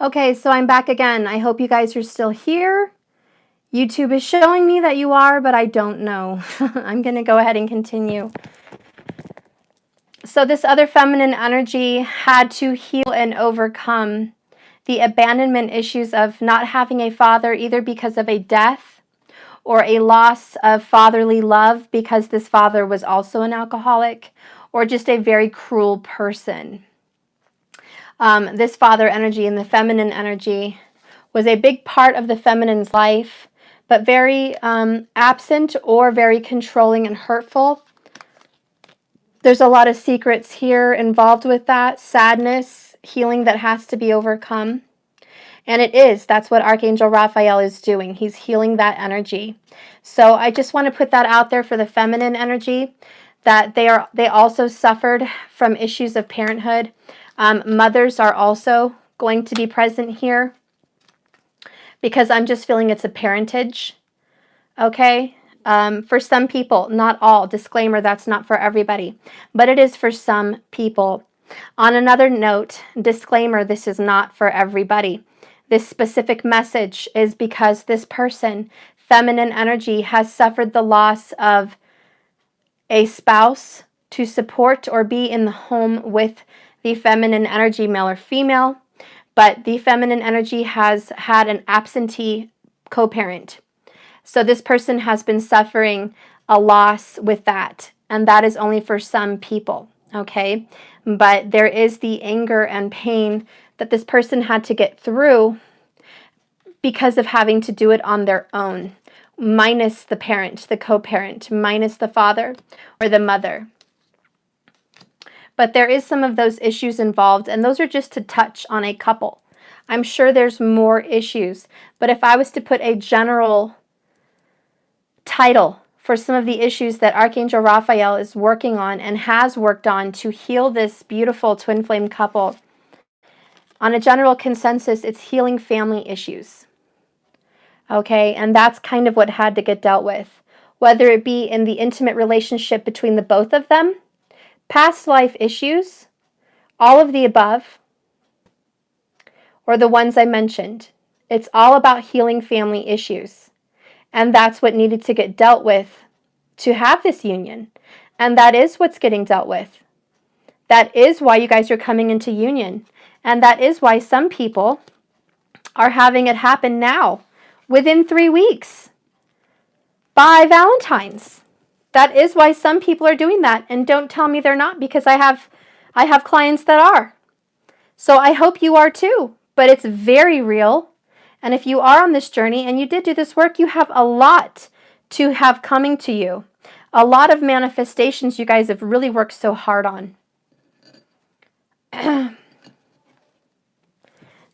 Okay, so I'm back again. I hope you guys are still here. YouTube is showing me that you are, but I don't know. I'm going to go ahead and continue. So this other feminine energy had to heal and overcome the abandonment issues of not having a father, either because of a death or a loss of fatherly love because this father was also an alcoholic, or just a very cruel person. This father energy and the feminine energy was a big part of the feminine's life, but very absent or very controlling and hurtful. There's a lot of secrets here involved with that, sadness, healing that has to be overcome. And that's what Archangel Raphael is doing. He's healing that energy. So I just want to put that out there for the feminine energy, that they also suffered from issues of parenthood. Mothers are also going to be present here because I'm just feeling it's a parentage. Okay? For some people, not all. Disclaimer, that's not for everybody. But it is for some people. On another note, disclaimer, this is not for everybody. This specific message is because this person, feminine energy, has suffered the loss of a spouse to support or be in the home with the feminine energy, male or female. But the feminine energy has had an absentee co-parent. So this person has been suffering a loss with that, and that is only for some people, okay? But there is the anger and pain that this person had to get through because of having to do it on their own, minus the parent, the co-parent, minus the father or the mother. But there is some of those issues involved, and those are just to touch on a couple. I'm sure there's more issues, but if I was to put a general title for some of the issues that Archangel Raphael is working on and has worked on to heal this beautiful twin flame couple, on a general consensus, it's healing family issues. Okay, and that's kind of what had to get dealt with, whether it be in the intimate relationship between the both of them, past life issues, all of the above, or the ones I mentioned. It's all about healing family issues. And that's what needed to get dealt with to have this union. And that is what's getting dealt with. That is why you guys are coming into union. And that is why some people are having it happen now, within 3 weeks, by Valentine's. That is why some people are doing that. And don't tell me they're not, because I have clients that are. So I hope you are too. But it's very real. And if you are on this journey and you did do this work, you have a lot to have coming to you. A lot of manifestations you guys have really worked so hard on.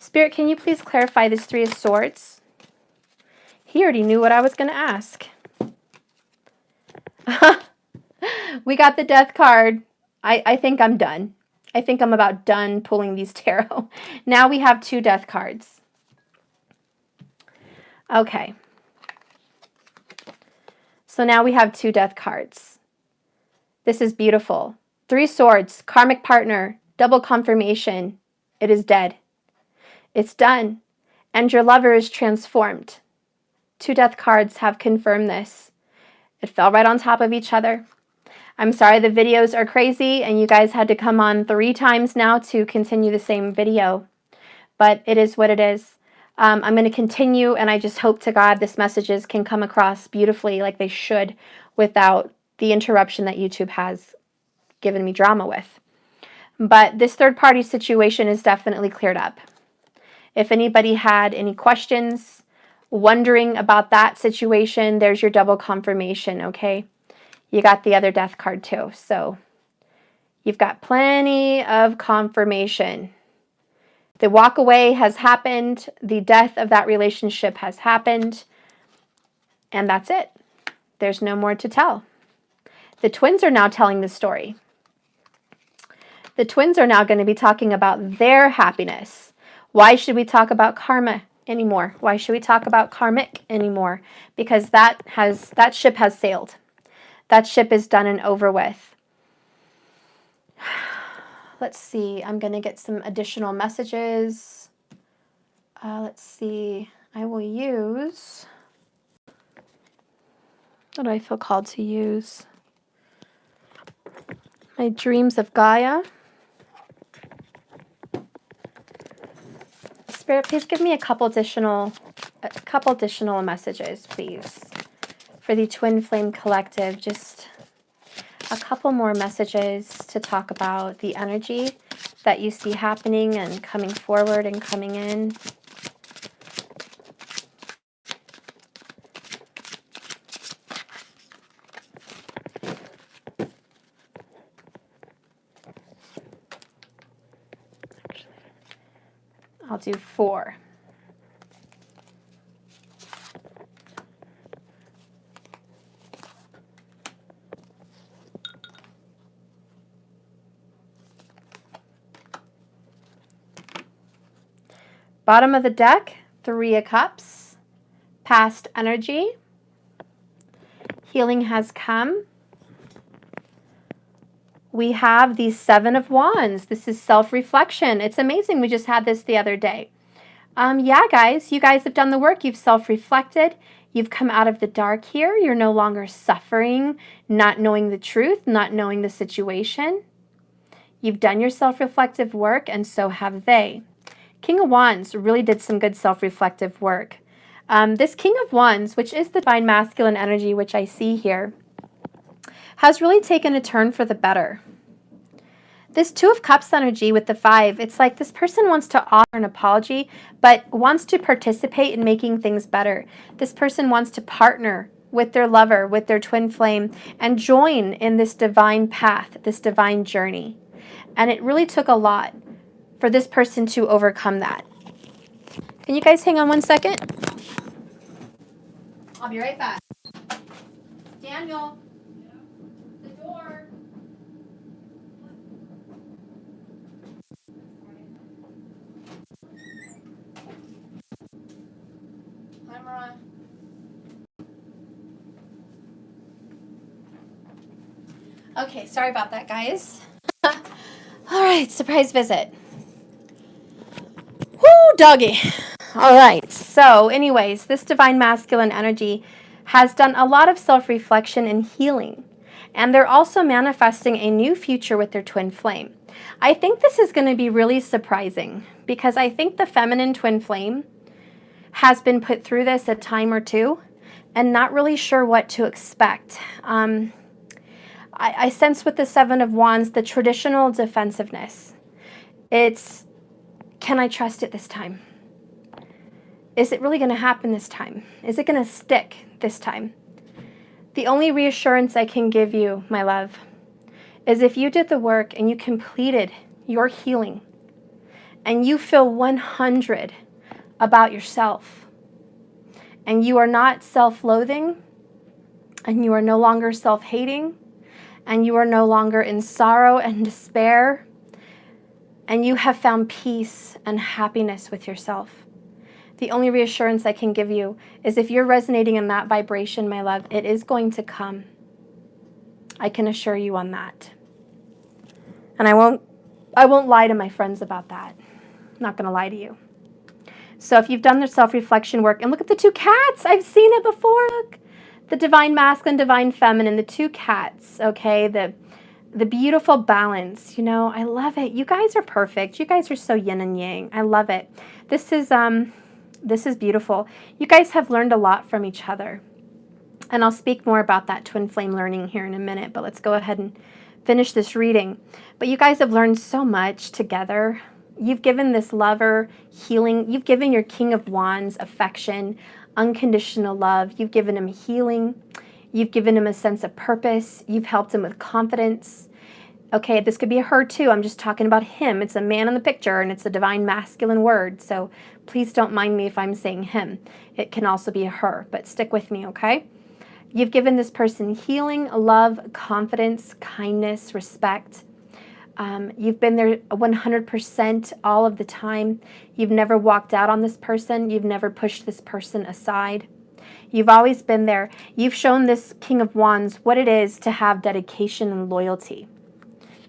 Spirit, can you please clarify this Three of Swords? He already knew what I was going to ask. We got the Death card. I think I'm done. I think I'm about done pulling these tarot. Now we have 2 Death cards. Okay. So now we have 2 Death cards. This is beautiful. 3 Swords, karmic partner, double confirmation. It is dead. It's done. And your lover is transformed. 2 Death cards have confirmed this. It fell right on top of each other. I'm sorry the videos are crazy and you guys had to come on 3 times now to continue the same video. But it is what it is. I'm going to continue, and I just hope to God this messages can come across beautifully like they should without the interruption that YouTube has given me drama with. But this third-party situation is definitely cleared up. If anybody had any questions, wondering about that situation, there's your double confirmation, okay? You got the other Death card too, so you've got plenty of confirmation. The walk away has happened. The death of that relationship has happened. And that's it. There's no more to tell. The twins are now telling the story. The twins are now going to be talking about their happiness. Why should we talk about karma anymore? Why should we talk about karmic anymore? Because that ship has sailed. That ship is done and over with. Let's see. I'm going to get some additional messages. Let's see. I will use, what do I feel called to use? My Dreams of Gaia. Spirit, please give me a couple additional messages, please, for the Twin Flame Collective. Just a couple more messages to talk about the energy that you see happening and coming forward and coming in. I'll do 4. Bottom of the deck, 3 of Cups, past energy. Healing has come. We have the 7 of Wands. This is self-reflection. It's amazing. We just had this the other day. Yeah, guys, you guys have done the work. You've self-reflected. You've come out of the dark here. You're no longer suffering, not knowing the truth, not knowing the situation. You've done your self-reflective work, and so have they. King of Wands really did some good self-reflective work. This King of Wands, which is the divine masculine energy, which I see here, has really taken a turn for the better. This 2 of Cups energy with the 5, it's like this person wants to offer an apology, but wants to participate in making things better. This person wants to partner with their lover, with their twin flame, and join in this divine path, this divine journey. And it really took a lot for this person to overcome that. Can you guys hang on 1 second? I'll be right back. Daniel, the door. Hi, Mariah. Okay, sorry about that, guys. All right, surprise visit. Woo, doggy. All right, so anyways, this divine masculine energy has done a lot of self-reflection and healing. And they're also manifesting a new future with their twin flame. I think this is going to be really surprising because I think the feminine twin flame has been put through this a time or two and not really sure what to expect. I sense with the 7 of Wands the traditional defensiveness. It's, can I trust it this time? Is it really going to happen this time? Is it going to stick this time? The only reassurance I can give you, my love, is if you did the work and you completed your healing and you feel 100 about yourself and you are not self-loathing and you are no longer self-hating and you are no longer in sorrow and despair and you have found peace and happiness with yourself. The only reassurance I can give you is if you're resonating in that vibration, my love, it is going to come. I can assure you on that. And I won't lie to my friends about that. I'm not going to lie to you. So if you've done the self-reflection work, and look at the 2 cats. I've seen it before. Look, the divine masculine, divine feminine, the 2 cats, okay? The beautiful balance, you know, I love it. You guys are perfect. You guys are so yin and yang. I love it. This is beautiful. You guys have learned a lot from each other. And I'll speak more about that twin flame learning here in a minute, but let's go ahead and finish this reading. But you guys have learned so much together. You've given this lover healing. You've given your King of Wands affection, unconditional love. You've given him healing. You've given him a sense of purpose. You've helped him with confidence. Okay, this could be a her too. I'm just talking about him. It's a man in the picture and it's a divine masculine word. So please don't mind me if I'm saying him. It can also be a her, but stick with me, okay? You've given this person healing, love, confidence, kindness, respect. You've been there 100% all of the time. You've never walked out on this person. You've never pushed this person aside. You've always been there. You've shown this King of Wands what it is to have dedication and loyalty.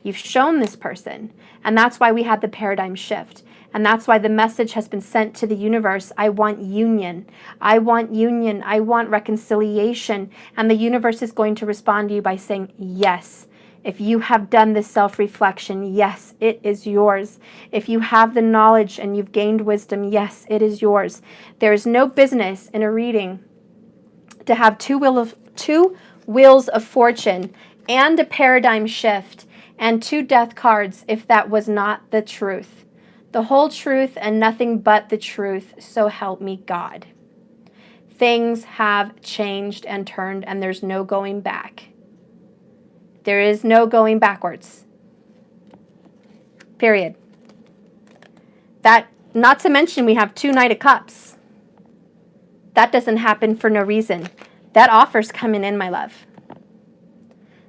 You've shown this person, and that's why we had the paradigm shift. And that's why the message has been sent to the universe. I want union. I want union. I want reconciliation. And the universe is going to respond to you by saying, yes. If you have done this self-reflection, yes, it is yours. If you have the knowledge and you've gained wisdom, yes, it is yours. There is no business in a reading to have two wheels of fortune and a paradigm shift and 2 death cards if that was not the truth. The whole truth and nothing but the truth, so help me God. Things have changed and turned, and there's no going back. There is no going backwards. Period. That, not to mention we have 2 Knight of Cups. That doesn't happen for no reason. That offer's coming in, my love.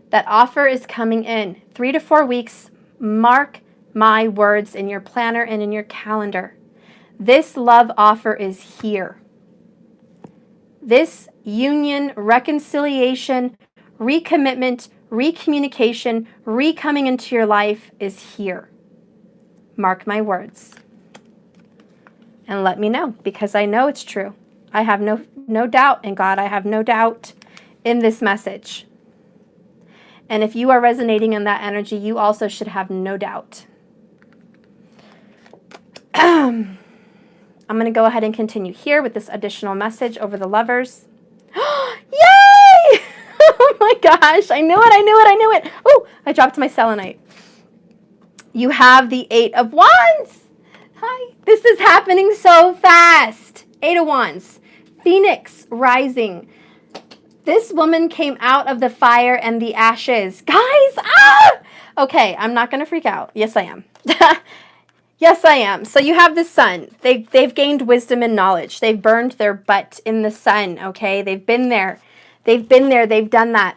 That offer is coming in. 3 to 4 weeks. Mark my words in your planner and in your calendar. This love offer is here. This union, reconciliation, recommitment, recommunication, recoming into your life is here. Mark my words. And let me know, because I know it's true. I have no doubt in God. I have no doubt in this message. And if you are resonating in that energy, you also should have no doubt. I'm going to go ahead and continue here with this additional message over the lovers. Yay! Oh my gosh, I knew it. Oh, I dropped my selenite. You have the 8 of Wands. Hi. This is happening so fast. 8 of Wands. Phoenix rising. This woman came out of the fire and the ashes. Guys, okay, I'm not going to freak out. Yes, I am. Yes, I am. So you have the sun. They've gained wisdom and knowledge. They've burned their butt in the sun, okay? They've been there. They've done that.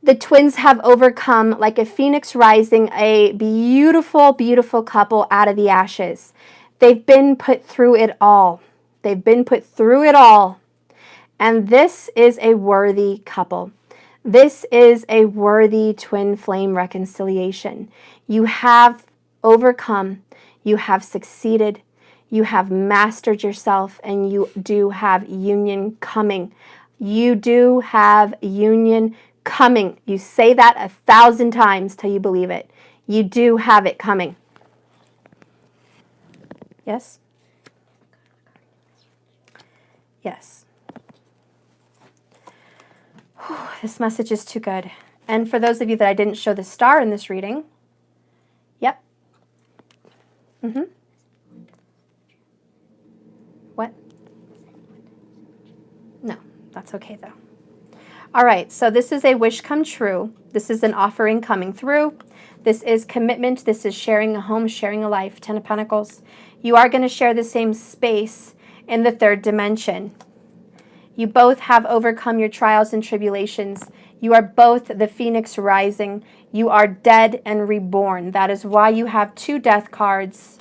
The twins have overcome, like a phoenix rising, a beautiful, beautiful couple out of the ashes. They've been put through it all. They've been put through it all. And this is a worthy couple. This is a worthy twin flame reconciliation. You have overcome. You have succeeded. You have mastered yourself, and you do have union coming. You do have union coming. You say that 1,000 times till you believe it. You do have it coming. Yes? Yes. Whew, this message is too good. And for those of you that I didn't show the star in this reading, yep. What? No, that's okay though. All right, so this is a wish come true. This is an offering coming through. This is commitment. This is sharing a home, sharing a life. 10 of Pentacles. You are going to share the same space in the 3rd dimension. You both have overcome your trials and tribulations. You are both the phoenix rising. You are dead and reborn. That is why you have 2 death cards.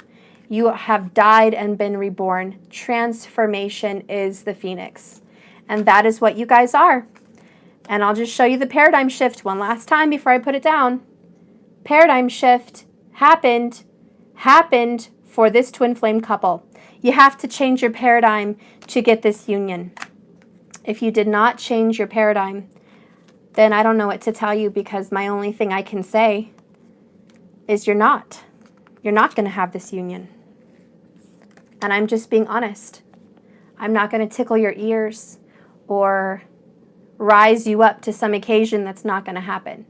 You have died and been reborn. Transformation is the phoenix. And that is what you guys are. And I'll just show you the paradigm shift one last time before I put it down. Paradigm shift happened for this twin flame couple. You have to change your paradigm to get this union. If you did not change your paradigm, then I don't know what to tell you, because my only thing I can say is you're not going to have this union. And I'm just being honest. I'm not going to tickle your ears or rise you up to some occasion that's not going to happen.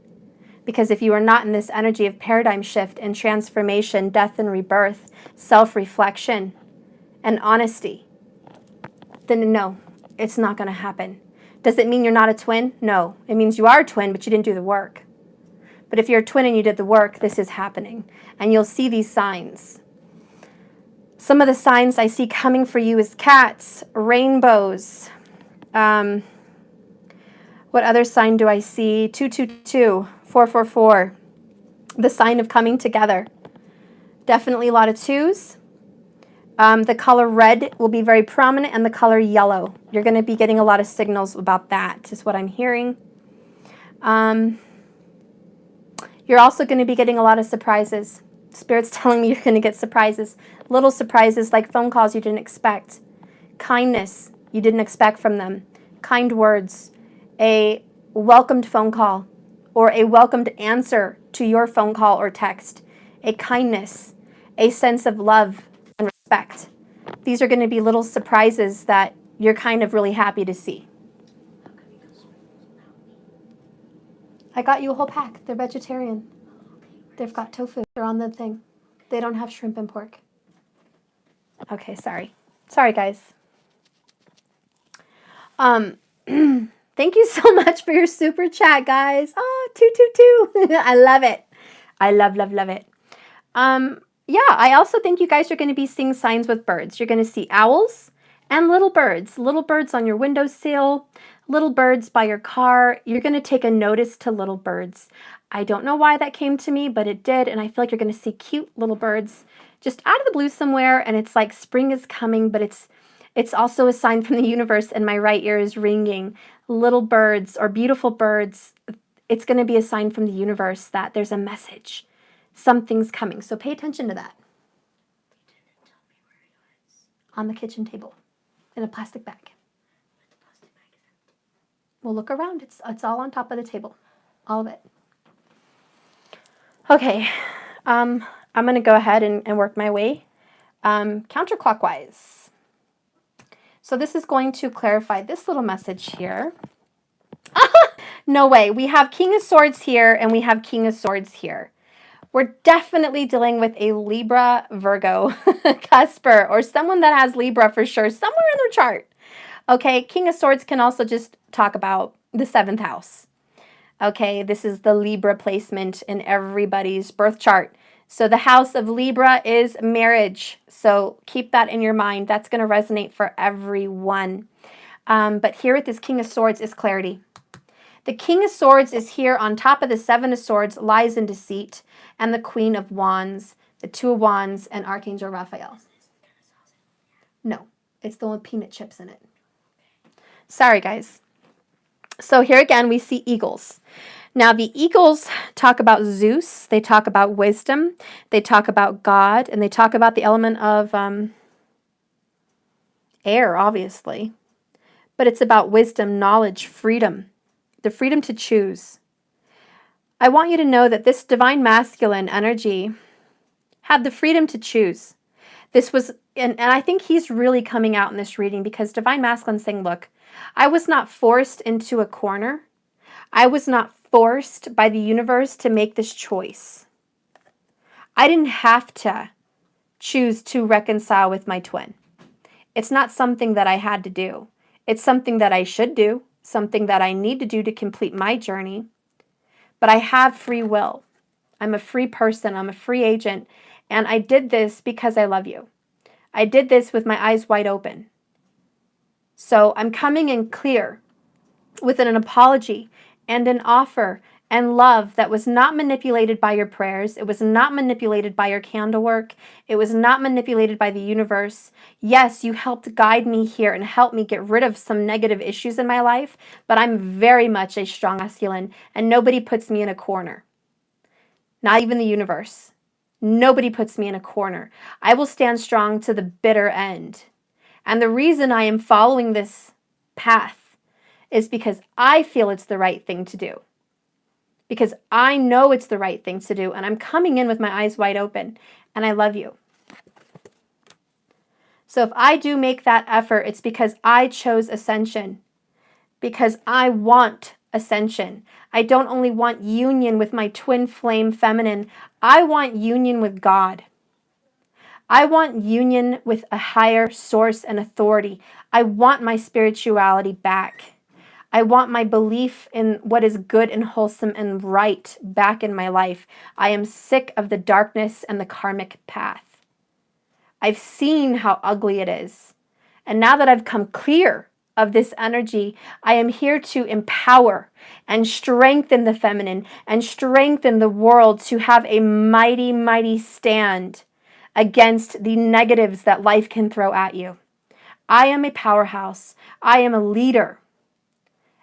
Because if you are not in this energy of paradigm shift and transformation, death and rebirth, self-reflection and honesty, then no, it's not going to happen. Does it mean you're not a twin? No. It means you are a twin, but you didn't do the work. But if you're a twin and you did the work, this is happening. And you'll see these signs. Some of the signs I see coming for you is cats, rainbows. What other sign do I see? 222, 444. The sign of coming together. Definitely a lot of 2s. The color red will be very prominent, and the color yellow. You're going to be getting a lot of signals about that, is what I'm hearing. You're also going to be getting a lot of surprises. Spirit's telling me you're going to get surprises. Little surprises like phone calls you didn't expect. Kindness you didn't expect from them. Kind words. A welcomed phone call or a welcomed answer to your phone call or text. A kindness. A sense of love and respect. These are going to be little surprises that you're kind of really happy to see. I got you a whole pack. They're vegetarian. They've got tofu. They're on the thing. They don't have shrimp and pork. Okay, sorry. Sorry, guys. Thank you so much for your super chat, guys. Oh, 222. I love it. I love it. Yeah, I also think you guys are going to be seeing signs with birds. You're going to see owls and little birds on your windowsill, little birds by your car. You're going to take a notice to little birds. I don't know why that came to me, but it did, and I feel like you're going to see cute little birds just out of the blue somewhere, and it's like spring is coming, but it's also a sign from the universe, and my right ear is ringing. Little birds or beautiful birds, it's going to be a sign from the universe that there's a message. Something's coming, so pay attention to that. On the kitchen table, in a plastic bag. We'll look around. It's all on top of the table, all of it. Okay, I'm going to go ahead and work my way counterclockwise. So this is going to clarify this little message here. No way. We have King of Swords here and we have King of Swords here. We're definitely dealing with a Libra, Virgo, Cusper, or someone that has Libra for sure, somewhere in their chart. Okay, King of Swords can also just talk about the 7th house. Okay, this is the Libra placement in everybody's birth chart. So the house of Libra is marriage. So keep that in your mind. That's going to resonate for everyone. But here with this King of Swords is clarity. The King of Swords is here on top of the 7 of Swords, lies and deceit, and the Queen of Wands, the 2 of Wands, and Archangel Raphael. No, it's the one with peanut chips in it. Sorry, guys. So here again, we see eagles. Now, the eagles talk about Zeus. They talk about wisdom. They talk about God. And they talk about the element of air, obviously. But it's about wisdom, knowledge, freedom. The freedom to choose. I want you to know that this divine masculine energy had the freedom to choose. This was, and I think he's really coming out in this reading because divine masculine is saying, look, I was not forced into a corner. I was not forced by the universe to make this choice. I didn't have to choose to reconcile with my twin. It's not something that I had to do. It's something that I should do, something that I need to do to complete my journey. But I have free will. I'm a free person. I'm a free agent. And I did this because I love you. I did this with my eyes wide open. So I'm coming in clear with an apology and an offer and love that was not manipulated by your prayers. It was not manipulated by your candle work. It was not manipulated by the universe. Yes, you helped guide me here and help me get rid of some negative issues in my life, but I'm very much a strong masculine and nobody puts me in a corner. Not even the universe. Nobody puts me in a corner. I will stand strong to the bitter end. And the reason I am following this path is because I feel it's the right thing to do. Because I know it's the right thing to do. And I'm coming in with my eyes wide open. And I love you. So if I do make that effort, it's because I chose ascension. Because I want ascension. I don't only want union with my twin flame feminine. I want union with God. I want union with a higher source and authority. I want my spirituality back. I want my belief in what is good and wholesome and right back in my life. I am sick of the darkness and the karmic path. I've seen how ugly it is. And now that I've come clear of this energy, I am here to empower and strengthen the feminine and strengthen the world to have a mighty, mighty stand against the negatives that life can throw at you. I am a powerhouse. I am a leader.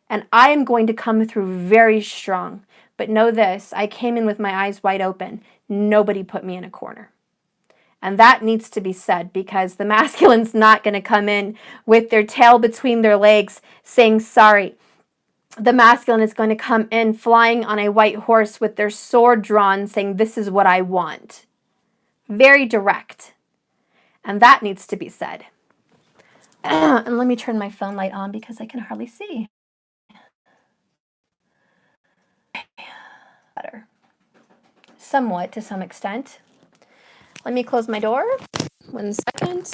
And I am going to come through very strong, But know this, I came in with my eyes wide open. Nobody put me in a corner. And that needs to be said, because the masculine's not going to come in with their tail between their legs saying sorry. The masculine is going to come in flying on a white horse with their sword drawn saying, this is what I want. Very direct. And that needs to be said. And let me turn my phone light on because I can hardly see. Better. Somewhat, to some extent. Let me close my door. 1 second.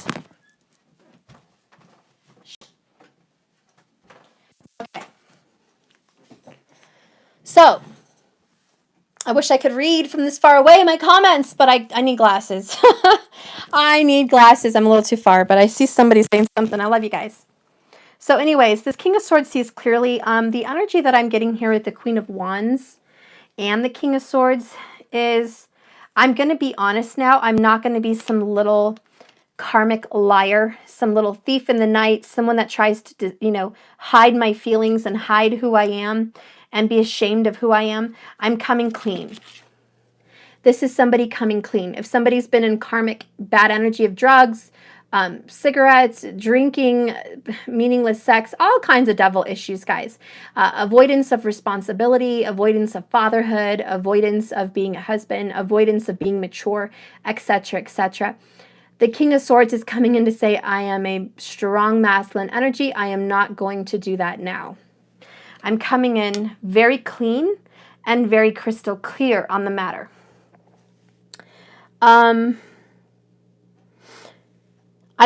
Okay. So, I wish I could read from this far away my comments, but I need glasses. I need glasses. I'm a little too far, but I see somebody saying something. I love you guys. So anyways, this King of Swords sees clearly. The energy that I'm getting here with the Queen of Wands and the King of Swords is, I'm going to be honest now, I'm not going to be some little karmic liar, some little thief in the night, someone that tries to, hide my feelings and hide who I am and be ashamed of who I am. I'm coming clean. This is somebody coming clean. If somebody's been in karmic bad energy of drugs, cigarettes, drinking, meaningless sex, all kinds of devil issues, guys. Avoidance of responsibility, avoidance of fatherhood, avoidance of being a husband, avoidance of being mature, etc., etc. The King of Swords is coming in to say, I am a strong masculine energy. I am not going to do that now. I'm coming in very clean and very crystal clear on the matter. I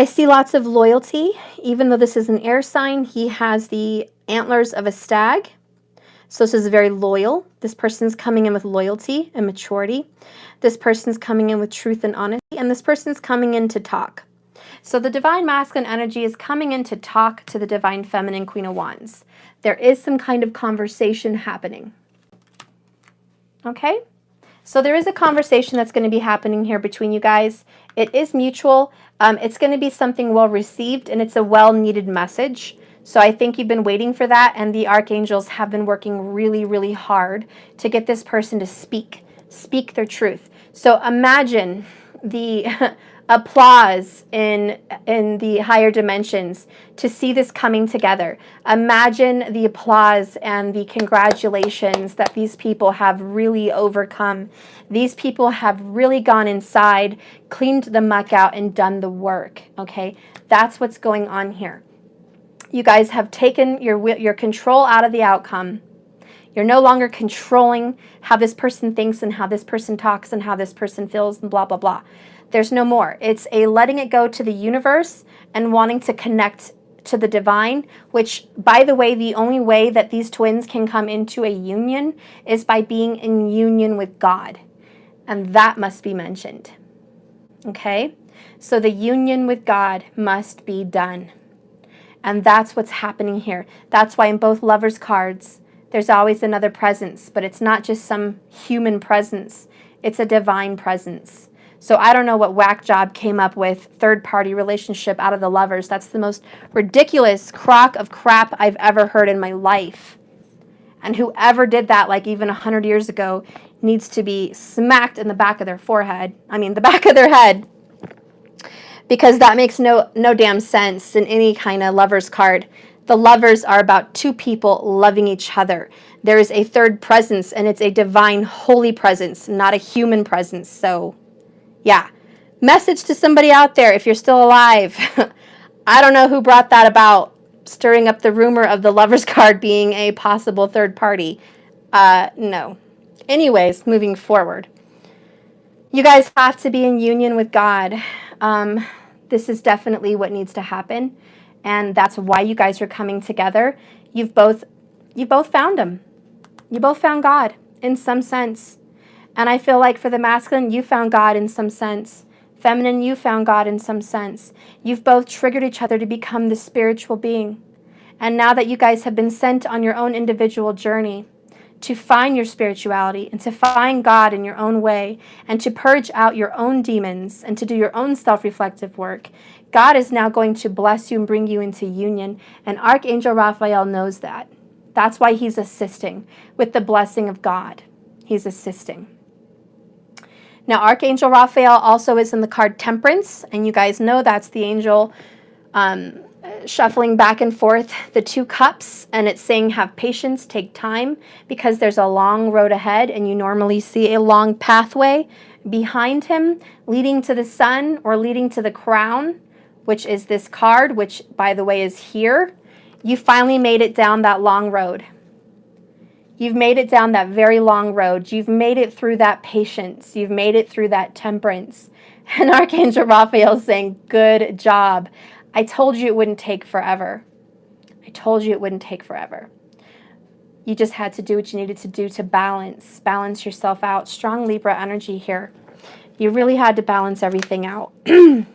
see lots of loyalty. Even though this is an air sign, he has the antlers of a stag. So this is very loyal. This person's coming in with loyalty and maturity. This person's coming in with truth and honesty. And this person's coming in to talk. So the divine masculine energy is coming in to talk to the divine feminine Queen of Wands. There is some kind of conversation happening. Okay? So there is a conversation that's going to be happening here between you guys. It is mutual. It's going to be something well received, and it's a well-needed message. So I think you've been waiting for that, and the archangels have been working really, really hard to get this person to speak their truth. So imagine the applause in the higher dimensions to see this coming together. Imagine the applause and the congratulations that these people have really overcome. These people have really gone inside, cleaned the muck out, and done the work, okay? That's what's going on here. You guys have taken your control out of the outcome. You're no longer controlling how this person thinks and how this person talks and how this person feels and blah, blah, blah. There's no more. It's a letting it go to the universe and wanting to connect to the divine, which, by the way, the only way that these twins can come into a union is by being in union with God. And that must be mentioned. Okay? So the union with God must be done. And that's what's happening here. That's why in both lovers cards, there's always another presence, but it's not just some human presence. It's a divine presence. So I don't know what whack job came up with third-party relationship out of the lovers. That's the most ridiculous crock of crap I've ever heard in my life. And whoever did that, like even 100 years ago, needs to be smacked in the back of their forehead. I mean, the back of their head. Because that makes no damn sense in any kind of lover's card. The lovers are about two people loving each other. There is a third presence, and it's a divine, holy presence, not a human presence. So, yeah. Message to somebody out there, if you're still alive. I don't know who brought that about, stirring up the rumor of the lover's card being a possible third party. No. Anyways, moving forward. You guys have to be in union with God. This is definitely what needs to happen. And that's why you guys are coming together. You both found him. You both found God in some sense. And I feel like for the masculine, you found God in some sense. Feminine, you found God in some sense. You've both triggered each other to become the spiritual being. And now that you guys have been sent on your own individual journey to find your spirituality and to find God in your own way and to purge out your own demons and to do your own self-reflective work, God is now going to bless you and bring you into union. And Archangel Raphael knows that. That's why he's assisting with the blessing of God. He's assisting. Now, Archangel Raphael also is in the card Temperance, and you guys know that's the angel shuffling back and forth the 2 cups, and it's saying have patience, take time, because there's a long road ahead, and you normally see a long pathway behind him leading to the sun or leading to the crown, which is this card, which, by the way, is here. You finally made it down that long road. You've made it down that very long road. You've made it through that patience. You've made it through that temperance. And Archangel Raphael is saying, good job. I told you it wouldn't take forever. I told you it wouldn't take forever. You just had to do what you needed to do to balance yourself out. Strong Libra energy here. You really had to balance everything out. And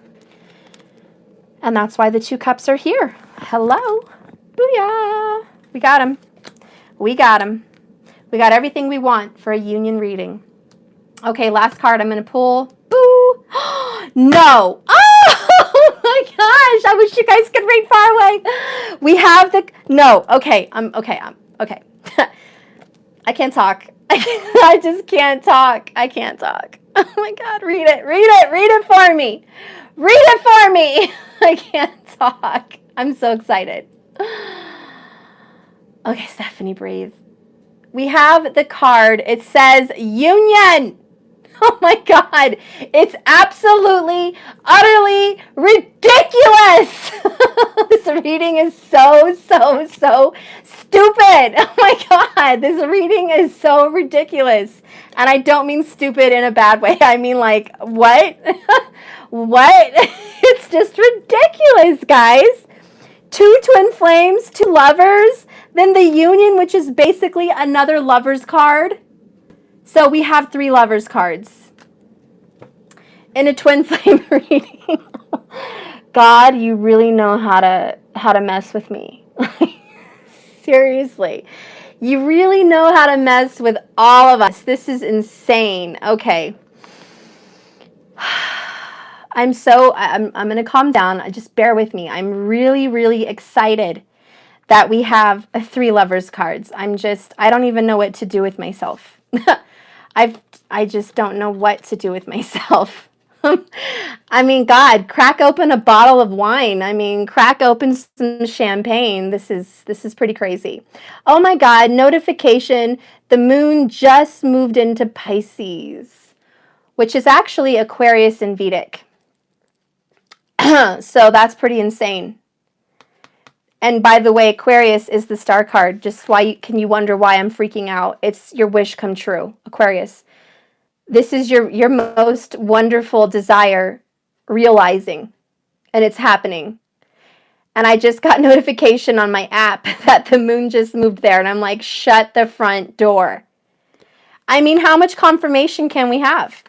that's why the 2 cups are here. Hello. Booyah. We got him. We got him. We got everything we want for a union reading. Okay, last card I'm going to pull. Boo! No! Oh my gosh! I wish you guys could read far away. We have the... No. Okay. Okay. I can't talk. I just can't talk. I can't talk. Oh my God. Read it. Read it. Read it for me. Read it for me. I can't talk. I'm so excited. Okay, Stephanie, breathe. We have the card. It says union. Oh my God. It's absolutely, utterly ridiculous. This reading is so stupid. Oh my God. This reading is so ridiculous. And I don't mean stupid in a bad way. I mean like, what? What? It's just ridiculous, guys. 2 twin flames, 2 lovers, then the union, which is basically another lover's card. So we have 3 lovers cards in a twin flame reading. God, you really know how to mess with me. Seriously. You really know how to mess with all of us. This is insane. Okay. I'm going to calm down. Just bear with me. I'm really excited that we have 3 lovers cards. I don't even know what to do with myself. I just don't know what to do with myself. I mean, God, crack open a bottle of wine. I mean, crack open some champagne. This is pretty crazy. Oh my God, notification. The moon just moved into Pisces, which is actually Aquarius in Vedic. So that's pretty insane. And by the way, Aquarius is the star card. Just can you wonder why I'm freaking out? It's your wish come true, Aquarius. This is your most wonderful desire realizing, and it's happening. And I just got notification on my app that the moon just moved there, and I'm like, shut the front door. I mean, how much confirmation can we have?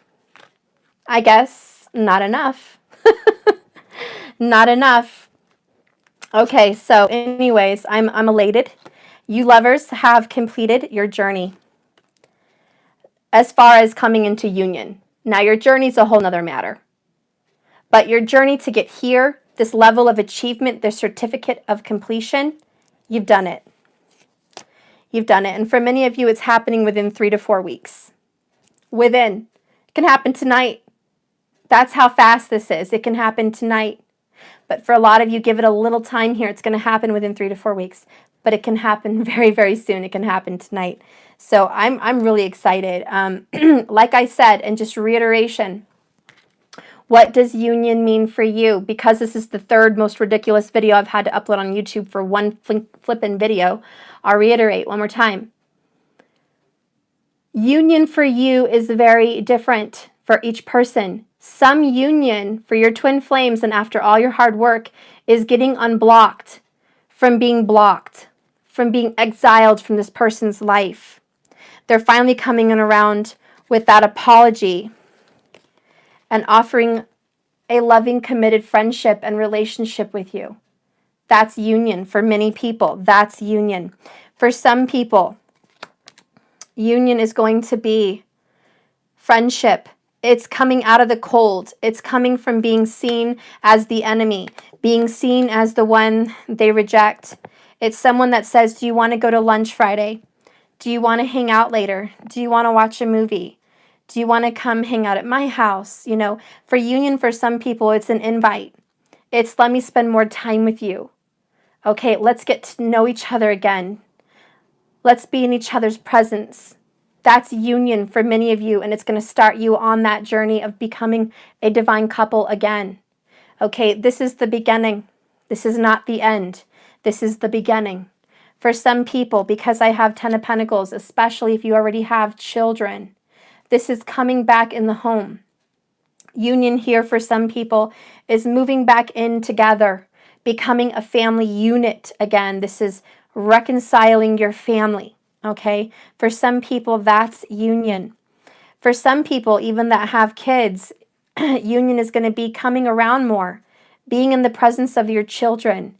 I guess not enough. Not enough. Okay, so anyways, I'm elated. You lovers have completed your journey as far as coming into union. Now your journey's a whole nother matter. But your journey to get here, this level of achievement, this certificate of completion, you've done it. You've done it. And for many of you, it's happening within 3 to 4 weeks. Within. It can happen tonight. That's how fast this is. It can happen tonight. But for a lot of you, give it a little time here. It's going to happen within 3 to 4 weeks. But it can happen very soon. It can happen tonight. So I'm really excited. Like I said, and just reiteration, what does union mean for you? Because this is the 3rd most ridiculous video I've had to upload on YouTube for one flippin' video, I'll reiterate one more time. Union for you is very different for each person. Some union for your twin flames and after all your hard work is getting unblocked from being blocked, from being exiled from this person's life. They're finally coming in around with that apology and offering a loving, committed friendship and relationship with you. That's union for many people. That's union. For some people, union is going to be friendship. It's coming out of the cold. It's coming from being seen as the enemy, being seen as the one they reject. It's someone that says, do you want to go to lunch Friday? Do you want to hang out later? Do you want to watch a movie? Do you want to come hang out at my house? You know, for union, for some people, it's an invite. It's let me spend more time with you. Okay, let's get to know each other again. Let's be in each other's presence. That's union for many of you, and it's going to start you on that journey of becoming a divine couple again. Okay, this is the beginning. This is not the end. This is the beginning. For some people, because I have 10 of Pentacles, especially if you already have children, this is coming back in the home. Union here for some people is moving back in together, becoming a family unit again. This is reconciling your family, okay? For some people, that's union. For some people, even that have kids, union is going to be coming around more, being in the presence of your children,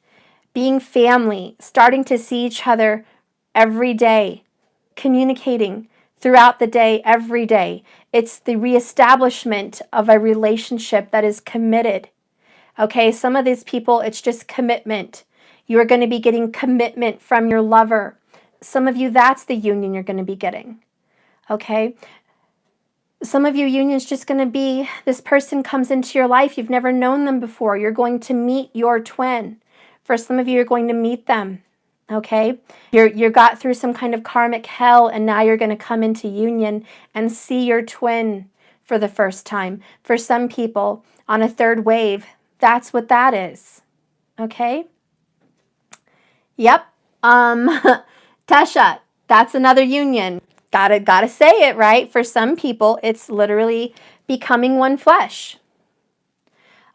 being family, starting to see each other every day, communicating throughout the day, every day. It's the reestablishment of a relationship that is committed. Okay, some of these people, it's just commitment. You are going to be getting commitment from your lover. Some of you, that's the union you're going to be getting. Okay, some of you, union's just going to be this person comes into your life. You've never known them before. You're going to meet your twin. For some of you, you're going to meet them. Okay, you got through some kind of karmic hell, and now you're going to come into union and see your twin for the first time. For some people, on a third wave, that's what that is. Okay. Yep. Tesha, that's another union. Gotta say it, right? For some people, it's literally becoming one flesh.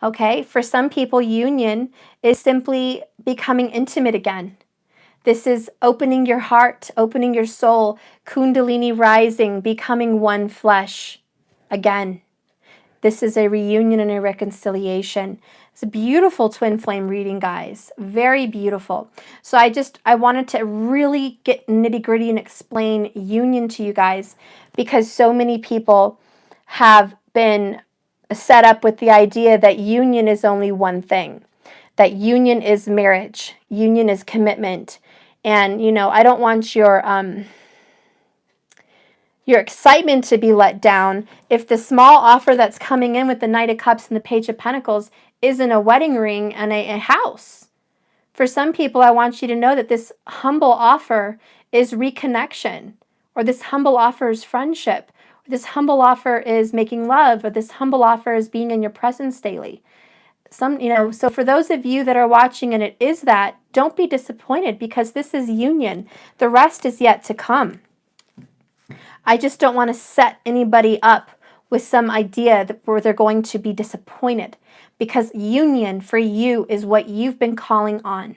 Okay. For some people, union is simply becoming intimate again. This is opening your heart, opening your soul, Kundalini rising, becoming one flesh again. This is a reunion and a reconciliation. It's a beautiful twin flame reading, guys. Very beautiful. So I wanted to really get nitty gritty and explain union to you guys, because so many people have been set up with the idea that union is only one thing, that union is marriage, union is commitment. And, you know, I don't want your excitement to be let down if the small offer that's coming in with the Knight of Cups and the Page of Pentacles isn't a wedding ring and a house. For some people, I want you to know that this humble offer is reconnection, or this humble offer is friendship, or this humble offer is making love, or this humble offer is being in your presence daily. So for those of you that are watching and it is that, don't be disappointed, because this is union. The rest is yet to come. I just don't want to set anybody up with some idea where they're going to be disappointed, because union for you is what you've been calling on,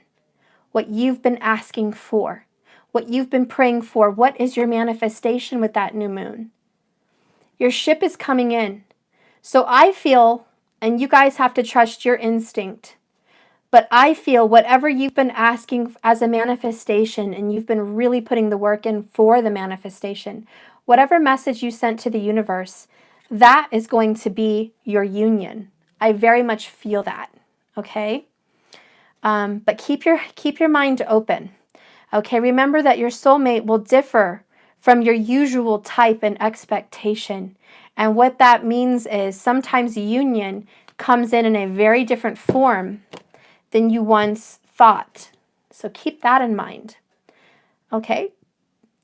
what you've been asking for, what you've been praying for. What is your manifestation with that new moon? Your ship is coming in. So I feel, and you guys have to trust your instinct, but I feel whatever you've been asking as a manifestation, and you've been really putting the work in for the manifestation, whatever message you sent to the universe, that is going to be your union. I very much feel that, okay? But keep your mind open, okay? Remember that your soulmate will differ from your usual type and expectation. And what that means is sometimes union comes in a very different form than you once thought. So keep that in mind, okay?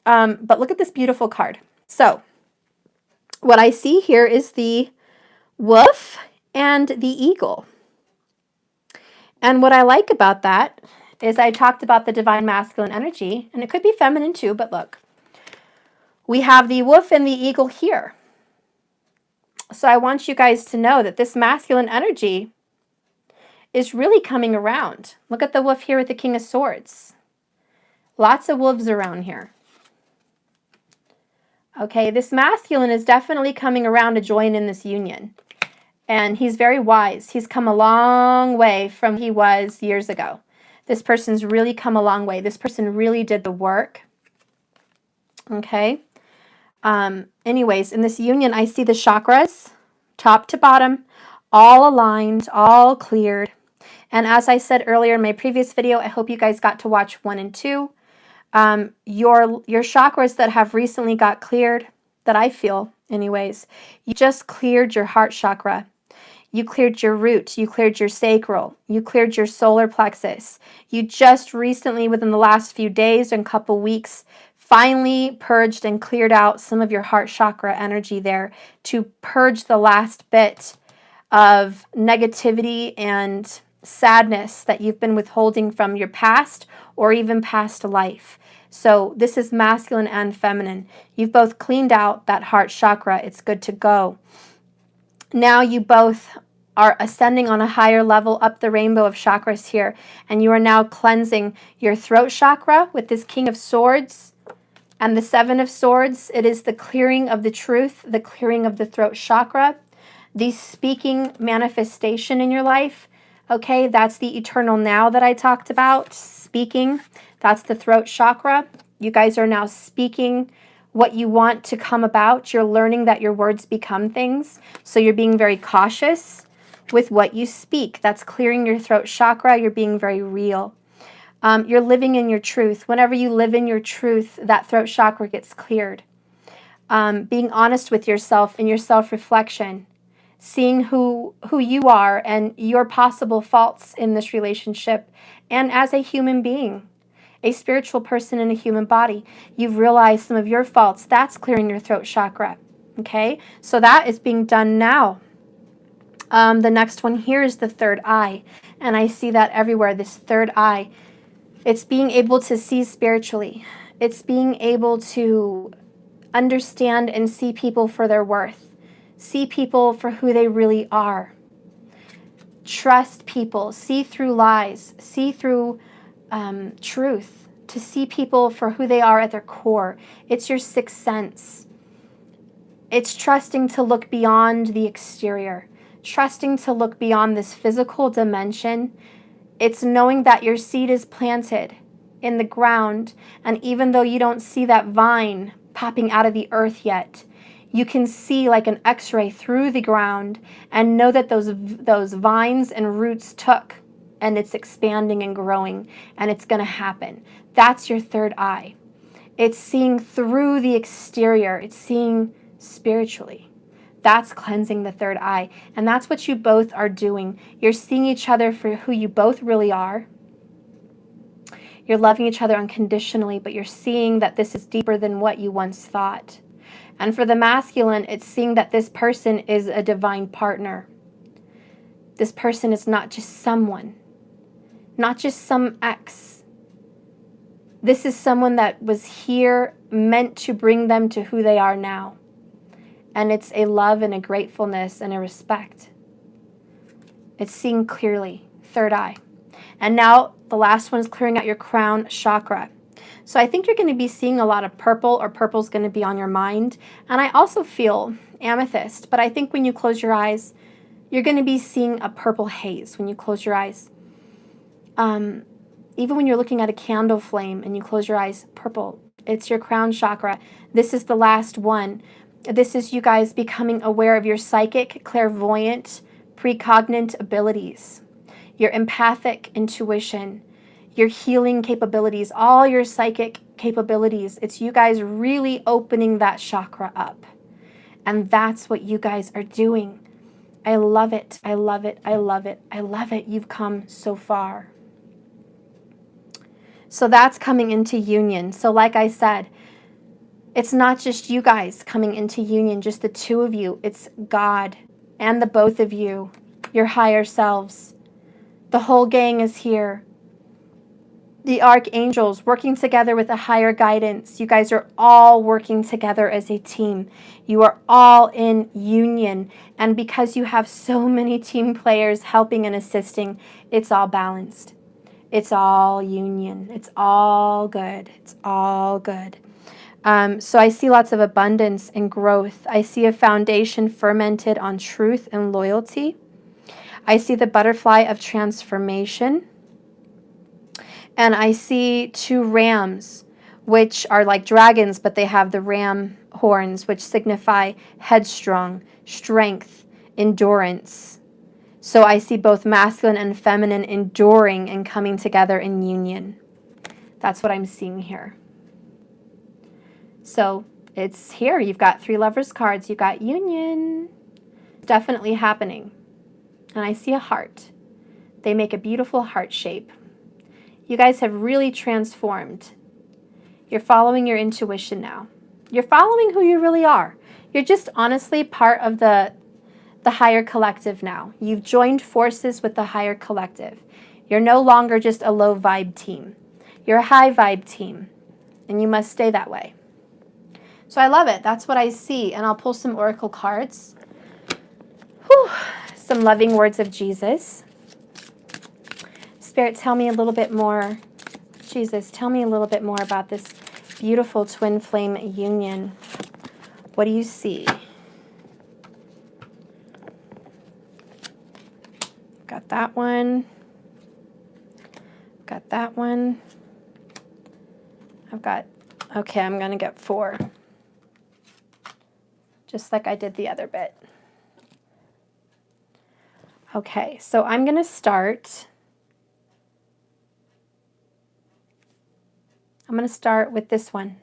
But look at this beautiful card. So what I see here is the wolf and the eagle. And what I like about that is I talked about the divine masculine energy, and it could be feminine too, but look, we have the wolf and the eagle here. So I want you guys to know that this masculine energy is really coming around. Look at the wolf here with the King of Swords. Lots of wolves around here. Okay, this masculine is definitely coming around to join in this union. And he's very wise. He's come a long way from he was years ago. This person's really come a long way. This person really did the work. Okay. Anyways, in this union, I see the chakras, top to bottom, all aligned, all cleared. And as I said earlier in my previous video, I hope you guys got to watch 1 and 2. Your chakras that have recently got cleared, that I feel anyways, you just cleared your heart chakra. You cleared your root, you cleared your sacral, you cleared your solar plexus. You just recently, within the last few days and couple weeks, finally purged and cleared out some of your heart chakra energy there to purge the last bit of negativity and sadness that you've been withholding from your past or even past life. So this is masculine and feminine. You've both cleaned out that heart chakra. It's good to go. Now you both are ascending on a higher level up the rainbow of chakras here, and you are now cleansing your throat chakra with this King of Swords and the Seven of Swords. It is the clearing of the truth, the clearing of the throat chakra, the speaking manifestation in your life. Okay, that's the eternal now that I talked about, speaking. That's the throat chakra. You guys are now speaking what you want to come about. You're learning that your words become things. So you're being very cautious with what you speak. That's clearing your throat chakra. You're being very real. You're living in your truth. Whenever you live in your truth, that throat chakra gets cleared. Being honest with yourself in your self-reflection. Seeing who you are and your possible faults in this relationship. And as a human being, a spiritual person in a human body, you've realized some of your faults. That's clearing your throat chakra. Okay, so that is being done now. The next one here is the third eye. And I see that everywhere, this third eye. It's being able to see spiritually. It's being able to understand and see people for their worth. See people for who they really are. Trust people. See through lies. See through truth. To see people for who they are at their core. It's your sixth sense. It's trusting to look beyond the exterior. Trusting to look beyond this physical dimension. It's knowing that your seed is planted in the ground, and even though you don't see that vine popping out of the earth yet, you can see like an x-ray through the ground and know that those vines and roots took, and it's expanding and growing, and it's going to happen. That's your third eye. It's seeing through the exterior. It's seeing spiritually. That's cleansing the third eye. And that's what you both are doing. You're seeing each other for who you both really are. You're loving each other unconditionally, but you're seeing that this is deeper than what you once thought. And for the masculine, it's seeing that this person is a divine partner. This person is not just someone, not just some ex. This is someone that was here meant to bring them to who they are now. And it's a love and a gratefulness and a respect. It's seeing clearly, third eye. And now the last one is clearing out your crown chakra. So I think you're going to be seeing a lot of purple, or purple's going to be on your mind. And I also feel amethyst, but I think when you close your eyes, you're going to be seeing a purple haze when you close your eyes. Even when you're looking at a candle flame and you close your eyes, purple. It's your crown chakra. This is the last one. This is you guys becoming aware of your psychic, clairvoyant, precognate abilities, your empathic intuition, your healing capabilities, all your psychic capabilities. It's you guys really opening that chakra up. And that's what you guys are doing. I love it. I love it. I love it. I love it. You've come so far. So that's coming into union. So like I said, it's not just you guys coming into union, just the two of you. It's God and the both of you, your higher selves. The whole gang is here. The archangels working together with a higher guidance. You guys are all working together as a team. You are all in union. And because you have so many team players helping and assisting, it's all balanced. It's all union. It's all good. It's all good. So I see lots of abundance and growth. I see a foundation fermented on truth and loyalty. I see the butterfly of transformation. And I see two rams, which are like dragons, but they have the ram horns, which signify headstrong, strength, endurance. So I see both masculine and feminine enduring and coming together in union. That's what I'm seeing here. So it's here. You've got 3 Lovers cards. You've got union. Definitely happening. And I see a heart. They make a beautiful heart shape. You guys have really transformed. You're following your intuition now. You're following who you really are. You're just honestly part of the higher collective now. You've joined forces with the higher collective. You're no longer just a low vibe team. You're a high vibe team, and you must stay that way. So I love it. That's what I see. And I'll pull some oracle cards. Whew. Some loving words of Jesus. Spirit, tell me a little bit more. Jesus, tell me a little bit more about this beautiful twin flame union. What do you see? Got that one. Got that one. I've got, okay, I'm going to get 4. Just like I did the other bit. Okay, so I'm going to start. I'm going to start with this one.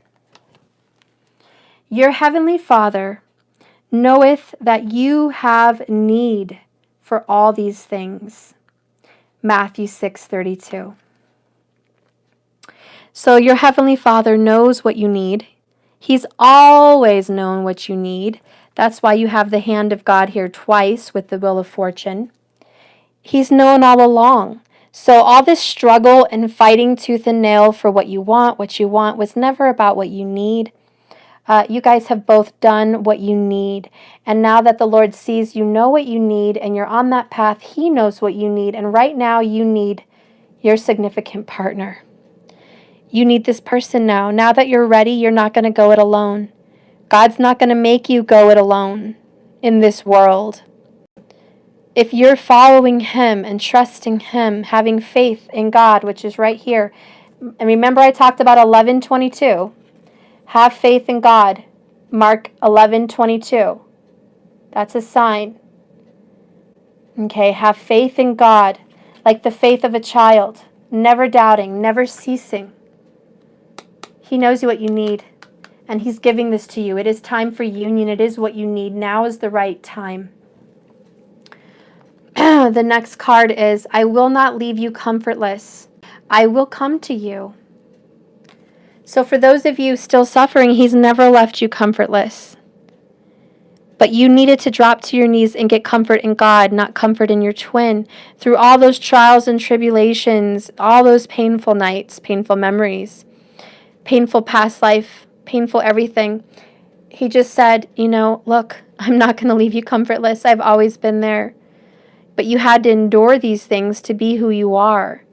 Your heavenly Father knoweth that you have need for all these things. Matthew 6:32. So your heavenly Father knows what you need. He's always known what you need. That's why you have the hand of God here twice with the Wheel of Fortune. He's known all along. So all this struggle and fighting tooth and nail for what you want was never about what you need. You guys have both done what you need. And now that the Lord sees you know what you need and you're on that path, He knows what you need. And right now you need your significant partner. You need this person now. Now that you're ready, you're not going to go it alone. God's not going to make you go it alone in this world. If you're following Him and trusting Him, having faith in God, which is right here. And remember I talked about 11:22. Have faith in God. Mark 11:22. That's a sign. Okay, have faith in God, like the faith of a child, never doubting, never ceasing. He knows what you need, and He's giving this to you. It is time for union. It is what you need. Now is the right time. The next card is, I will not leave you comfortless. I will come to you. So for those of you still suffering, He's never left you comfortless. But you needed to drop to your knees and get comfort in God, not comfort in your twin. Through all those trials and tribulations, all those painful nights, painful memories, painful past life, painful everything. He just said, look, I'm not going to leave you comfortless. I've always been there. But you had to endure these things to be who you are.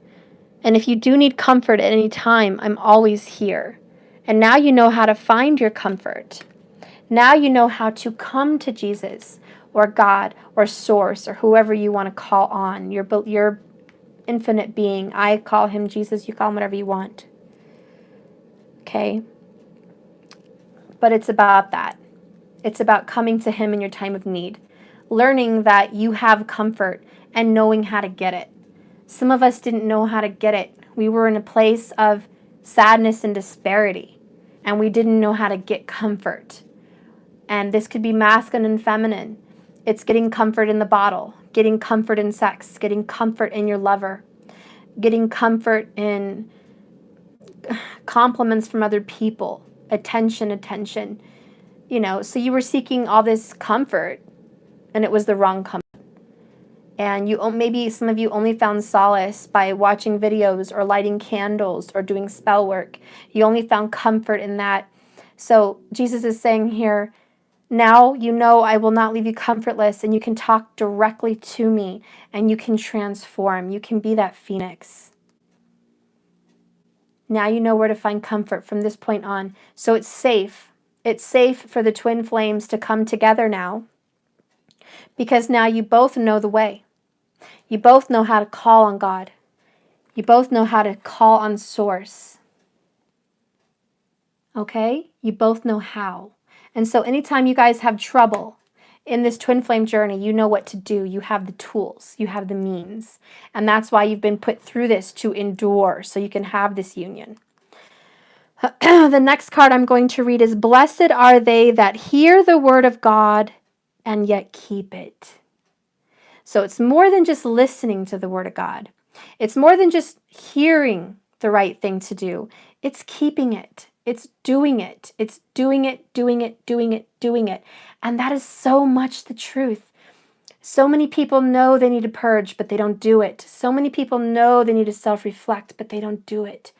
And if you do need comfort at any time, I'm always here. And now you know how to find your comfort. Now you know how to come to Jesus or God or Source or whoever you want to call on. Your infinite being. I call Him Jesus. You call Him whatever you want. Okay? But it's about that. It's about coming to Him in your time of need. Learning that you have comfort and knowing how to get it. Some of us didn't know how to get it. We were in a place of sadness and disparity, and we didn't know how to get comfort. And this could be masculine and feminine. It's getting comfort in the bottle, getting comfort in sex, getting comfort in your lover, getting comfort in compliments from other people, attention. So you were seeking all this comfort, and it was the wrong comfort. And maybe some of you only found solace by watching videos or lighting candles or doing spell work. You only found comfort in that. So Jesus is saying here, now you know I will not leave you comfortless, and you can talk directly to me, and you can transform. You can be that phoenix. Now you know where to find comfort from this point on. So it's safe. It's safe for the twin flames to come together now, because now you both know the way. You both know how to call on God. You both know how to call on Source. Okay? You both know how. And so anytime you guys have trouble in this twin flame journey, you know what to do. You have the tools. You have the means. And that's why you've been put through this, to endure, so you can have this union. The next card I'm going to read is, blessed are they that hear the word of God and yet keep it. So it's more than just listening to the word of God. It's more than just hearing the right thing to do. It's keeping it. It's doing it. It's doing it, doing it, doing it, doing it. And that is so much the truth. So many people know they need to purge, but they don't do it. So many people know they need to self-reflect, but they don't do it.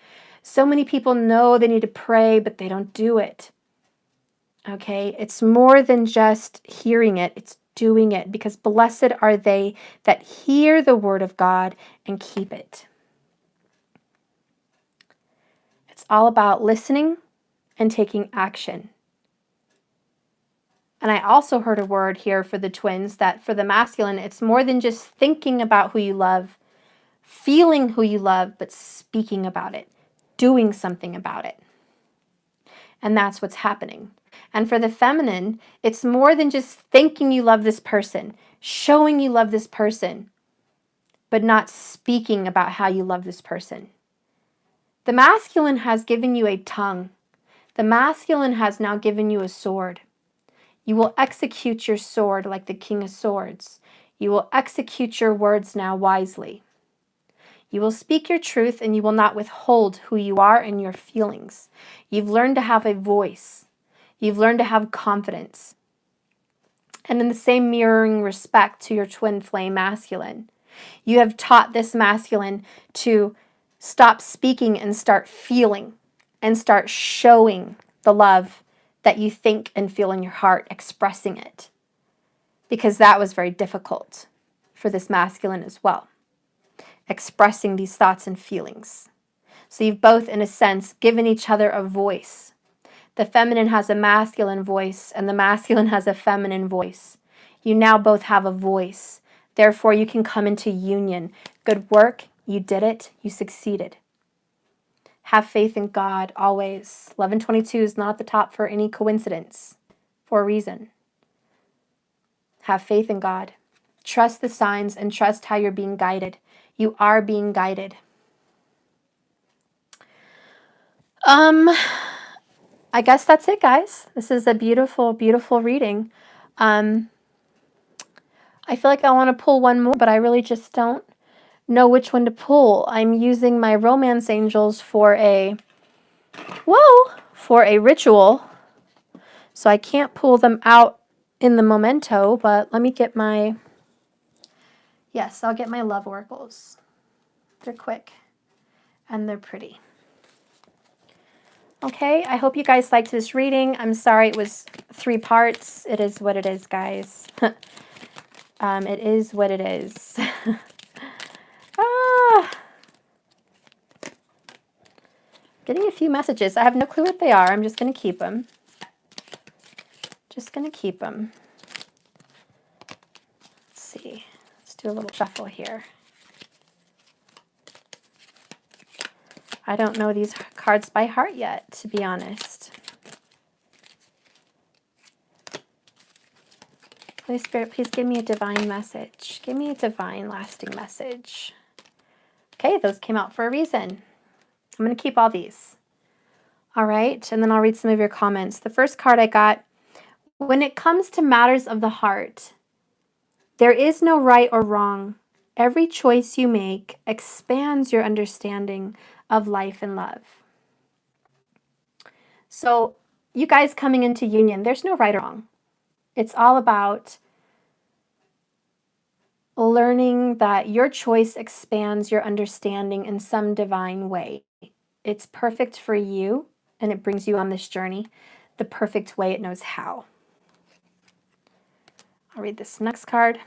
So many people know they need to pray, but they don't do it. Okay? It's more than just hearing it. It's doing it, because blessed are they that hear the word of God and keep it. It's all about listening and taking action. And I also heard a word here for the twins, that for the masculine, it's more than just thinking about who you love, feeling who you love, but speaking about it, doing something about it. And that's what's happening. And for the feminine, it's more than just thinking you love this person, showing you love this person, but not speaking about how you love this person. The masculine has given you a tongue. The masculine has now given you a sword. You will execute your sword like the King of Swords. You will execute your words now wisely. You will speak your truth, and you will not withhold who you are and your feelings. You've learned to have a voice. You've learned to have confidence. And in the same mirroring respect to your twin flame masculine, you have taught this masculine to stop speaking and start feeling and start showing the love that you think and feel in your heart, expressing it. Because that was very difficult for this masculine as well, expressing these thoughts and feelings. So you've both, in a sense, given each other a voice. The feminine has a masculine voice, and the masculine has a feminine voice. You now both have a voice. Therefore, you can come into union. Good work. You did it. You succeeded. Have faith in God always. 1122 is not at the top for any coincidence, for a reason. Have faith in God. Trust the signs and trust how you're being guided. You are being guided. I guess that's it, guys. This is a beautiful, beautiful reading. I feel like I want to pull one more, but I really just don't know which one to pull. I'm using my romance angels for a ritual, so I can't pull them out in the memento, but let me get my, yes, I'll get my love oracles. They're quick and they're pretty. Okay, I hope you guys liked this reading. I'm sorry it was 3 parts. It is what it is, guys. It is what it is. Getting a few messages. I have no clue what they are. I'm just going to keep them. Just going to keep them. Let's see. Let's do a little shuffle here. I don't know these cards by heart yet, to be honest. Holy Spirit, please give me a divine message. Give me a divine, lasting message. Okay, those came out for a reason. I'm going to keep all these. All right, and then I'll read some of your comments. The first card I got, when it comes to matters of the heart, there is no right or wrong. Every choice you make expands your understanding of life and love. So you guys coming into union, there's no right or wrong. It's all about learning that your choice expands your understanding in some divine way. It's perfect for you, and it brings you on this journey the perfect way it knows how. I'll read this next card.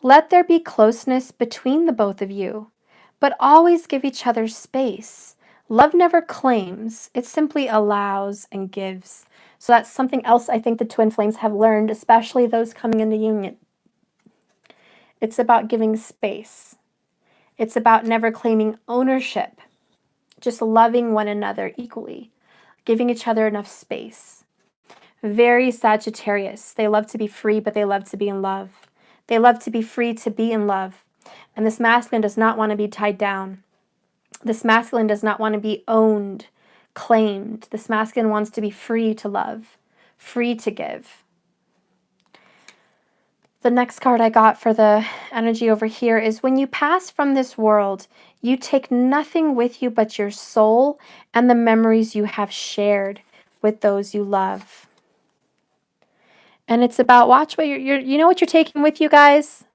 Let there be closeness between the both of you, but always give each other space. Love never claims, it simply allows and gives. So that's something else I think the twin flames have learned, especially those coming into union. It's about giving space. It's about never claiming ownership, just loving one another equally, giving each other enough space. Very Sagittarius. They love to be free, but they love to be in love. They love to be free to be in love. And this masculine does not want to be tied down. This masculine does not want to be owned, claimed. This masculine wants to be free to love, free to give. The next card I got for the energy over here is when you pass from this world, you take nothing with you but your soul and the memories you have shared with those you love. And it's about, watch what you know what you're taking with you, guys?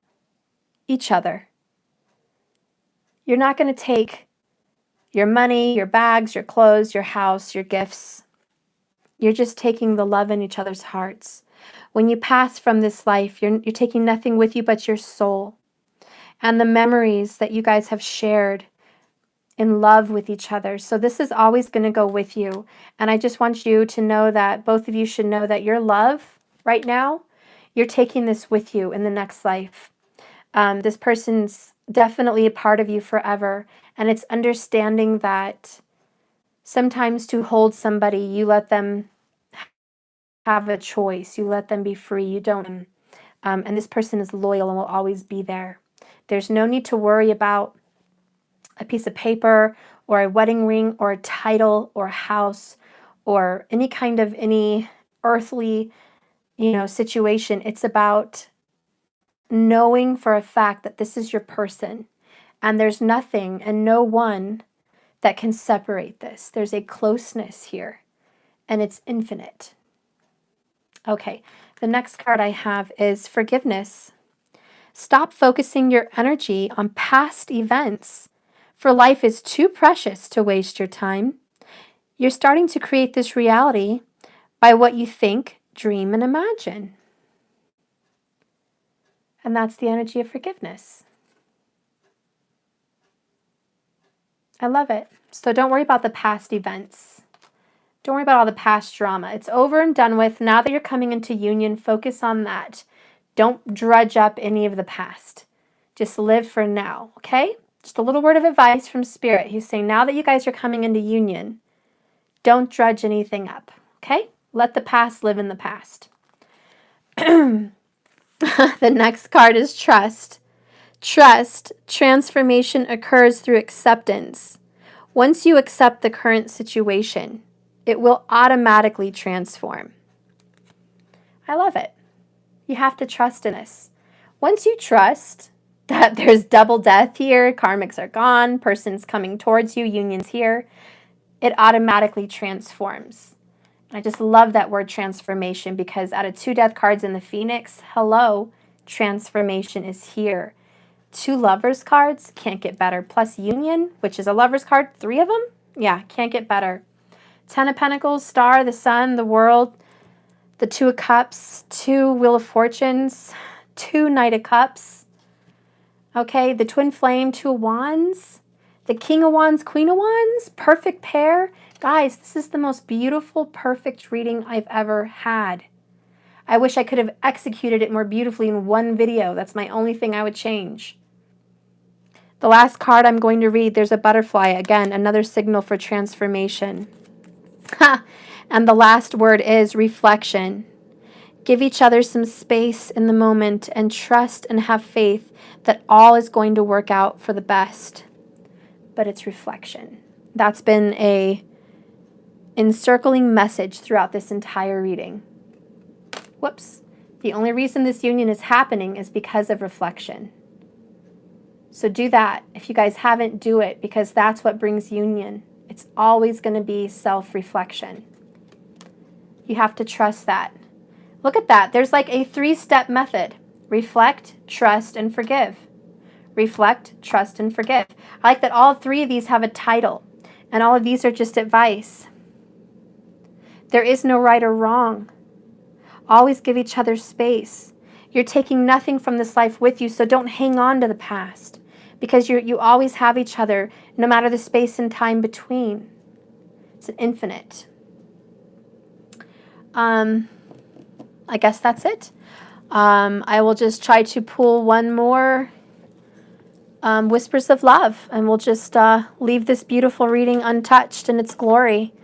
Each other. You're not going to take your money, your bags, your clothes, your house, your gifts. You're just taking the love in each other's hearts. When you pass from this life, you're taking nothing with you but your soul and the memories that you guys have shared in love with each other. So this is always going to go with you. And I just want you to know that both of you should know that your love right now, you're taking this with you in the next life. This person's definitely a part of you forever. And it's understanding that sometimes to hold somebody, you let them have a choice. You let them be free. You don't. And this person is loyal and will always be there. There's no need to worry about a piece of paper or a wedding ring or a title or a house or any earthly, situation. It's about knowing for a fact that this is your person and there's nothing and no one that can separate this. There's a closeness here and it's infinite. Okay, the next card I have is forgiveness. Stop focusing your energy on past events, for life is too precious to waste your time. You're starting to create this reality by what you think, dream, and imagine. And that's the energy of forgiveness. I love it. So don't worry about the past events. Don't worry about all the past drama. It's over and done with. Now that you're coming into union, focus on that. Don't drudge up any of the past. Just live for now, okay? Just a little word of advice from Spirit. He's saying now that you guys are coming into union, don't drudge anything up, okay? Let the past live in the past. The next card is trust. Trust, transformation occurs through acceptance. Once you accept the current situation, it will automatically transform. I love it. You have to trust in this. Once you trust that there's double death here, karmics are gone, person's coming towards you, union's here, it automatically transforms. I just love that word transformation because out of 2 death cards in the Phoenix, hello, transformation is here. 2 lovers cards, can't get better. Plus union, which is a lovers card, 3 of them? Yeah, can't get better. 10 of Pentacles, Star, the Sun, the World, the 2 of Cups, 2 Wheel of Fortunes, 2 Knight of Cups. Okay, the Twin Flame, 2 of Wands, the King of Wands, Queen of Wands, perfect pair. Guys, this is the most beautiful, perfect reading I've ever had. I wish I could have executed it more beautifully in one video. That's my only thing I would change. The last card I'm going to read, there's a butterfly. Again, another signal for transformation. And the last word is reflection. Give each other some space in the moment and trust and have faith that all is going to work out for the best. But it's reflection. That's been a encircling message throughout this entire reading. Whoops. The only reason this union is happening is because of reflection. So do that. If you guys haven't, do it because that's what brings union. It's always going to be self-reflection. You have to trust that. Look at that. There's like a 3-step method. Reflect, trust, and forgive. Reflect, trust, and forgive. I like that all 3 of these have a title, and all of these are just advice. There is no right or wrong. Always give each other space. You're taking nothing from this life with you, so don't hang on to the past because you always have each other no matter the space and time between. It's an infinite. I guess that's it. I will just try to pull one more Whispers of Love, and we'll just leave this beautiful reading untouched in its glory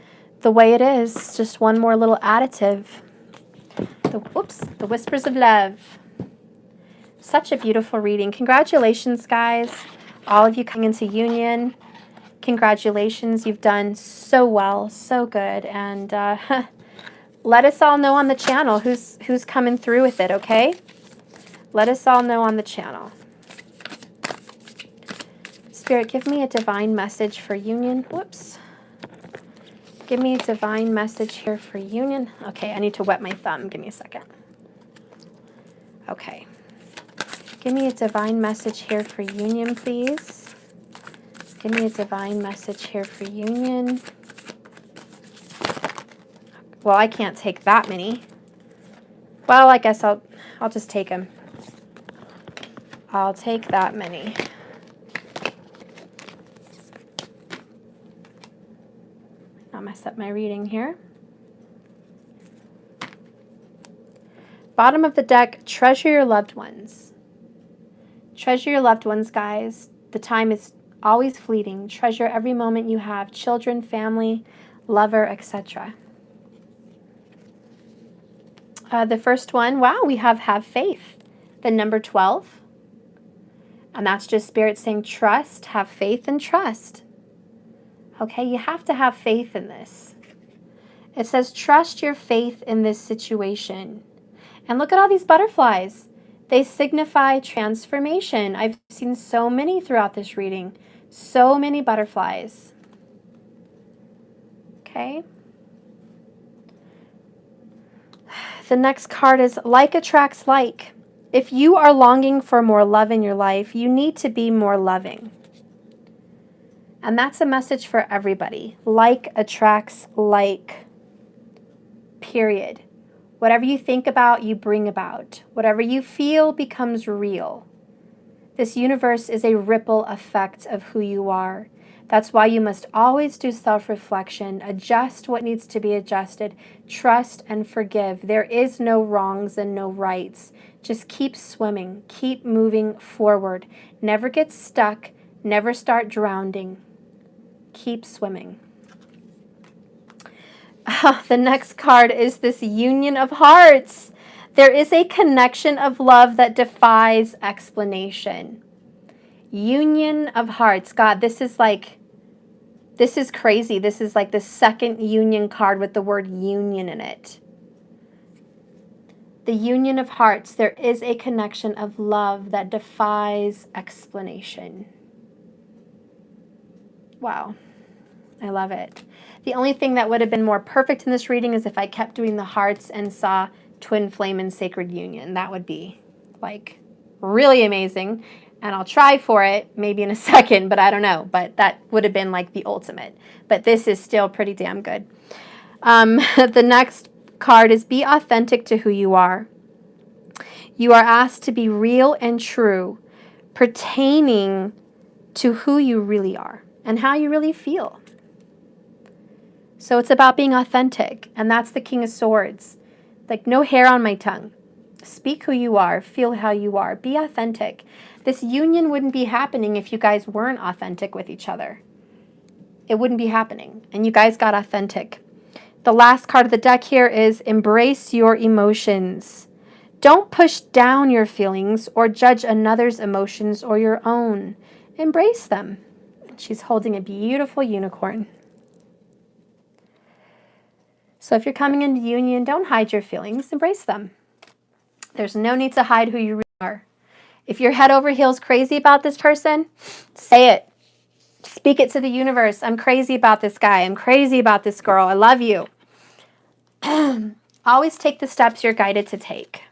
the way it is. Just one more little additive. The Whispers of Love. Such a beautiful reading. Congratulations, guys. All of you coming into union. congratulations. You've done so well, so good. And let us all know on the channel who's coming through with it, okay? Let us all know on the channel. Spirit, give me a divine message for union. Whoops. Give me a divine message here for union. Okay, I need to wet my thumb. Give me a second. Okay. Give me a divine message here for union, please. Give me a divine message here for union. Well, I can't take that many. Well, I guess I'll just take them. I'll take that many. Not mess up my reading here. Bottom of the deck, treasure your loved ones. Treasure your loved ones, guys. The time is always fleeting. Treasure every moment you have. Children, family, lover, etc. The first one, wow, we have faith. The number 12. And that's just Spirit saying trust, have faith and trust. Okay, you have to have faith in this. It says trust your faith in this situation. And look at all these butterflies. They signify transformation. I've seen so many throughout this reading. So many butterflies. Okay. The next card is like attracts like. If you are longing for more love in your life, you need to be more loving. And that's a message for everybody. Like attracts like. Period. Whatever you think about, you bring about. Whatever you feel becomes real. This universe is a ripple effect of who you are. That's why you must always do self-reflection, adjust what needs to be adjusted, trust and forgive. There is no wrongs and no rights. Just keep swimming, keep moving forward. Never get stuck, never start drowning. Keep swimming. The next card is this Union of Hearts. There is a connection of love that defies explanation. Union of Hearts. God, this is crazy. This is like the second union card with the word union in it. The Union of Hearts. There is a connection of love that defies explanation. Wow. I love it. The only thing that would have been more perfect in this reading is if I kept doing the hearts and saw twin flame and sacred union. That would be like really amazing. And I'll try for it maybe in a second, but I don't know. But that would have been like the ultimate. But this is still pretty damn good. The next card is be authentic to who you are. You are asked to be real and true, pertaining to who you really are and how you really feel. So it's about being authentic, and that's the King of Swords. Like, no hair on my tongue. Speak who you are. Feel how you are. Be authentic. This union wouldn't be happening if you guys weren't authentic with each other. It wouldn't be happening, and you guys got authentic. The last card of the deck here is embrace your emotions. Don't push down your feelings or judge another's emotions or your own. Embrace them. She's holding a beautiful unicorn. So if you're coming into union, don't hide your feelings. Embrace them. There's no need to hide who you really are. If you're head over heels crazy about this person, say it. Speak it to the universe. I'm crazy about this guy. I'm crazy about this girl. I love you. Always take the steps you're guided to take.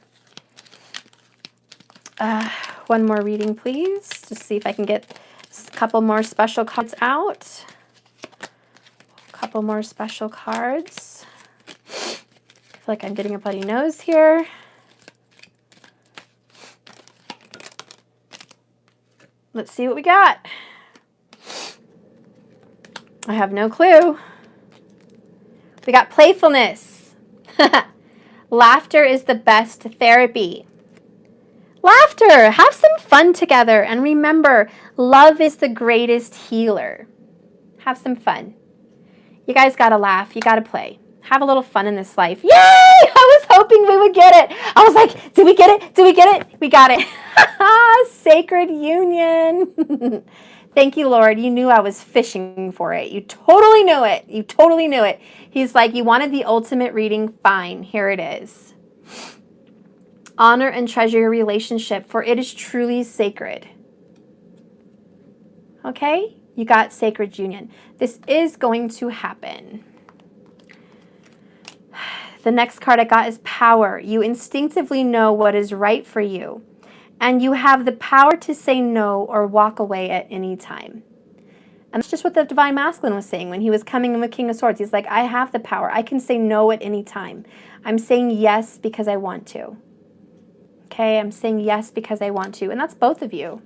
One more reading, please. Just see if I can get a couple more special cards out. A couple more special cards. I feel like I'm getting a bloody nose here. Let's see what we got. I have no clue. We got playfulness. Laughter is the best therapy. Laughter. Have some fun together. And remember, love is the greatest healer. Have some fun. You guys got to laugh. You got to play. Have a little fun in this life. Yay! I was hoping we would get it. I was like, did we get it? Did we get it? We got it. Sacred union. Thank you, Lord. You knew I was fishing for it. You totally knew it. You totally knew it. He's like, you wanted the ultimate reading? Fine. Here it is. Honor and treasure your relationship, for it is truly sacred. Okay? You got sacred union. This is going to happen. The next card I got is power. You instinctively know what is right for you, and you have the power to say no or walk away at any time. And that's just what the Divine Masculine was saying when he was coming in with King of Swords. He's like, I have the power. I can say no at any time. I'm saying yes because I want to. Okay, I'm saying yes because I want to. And that's both of you.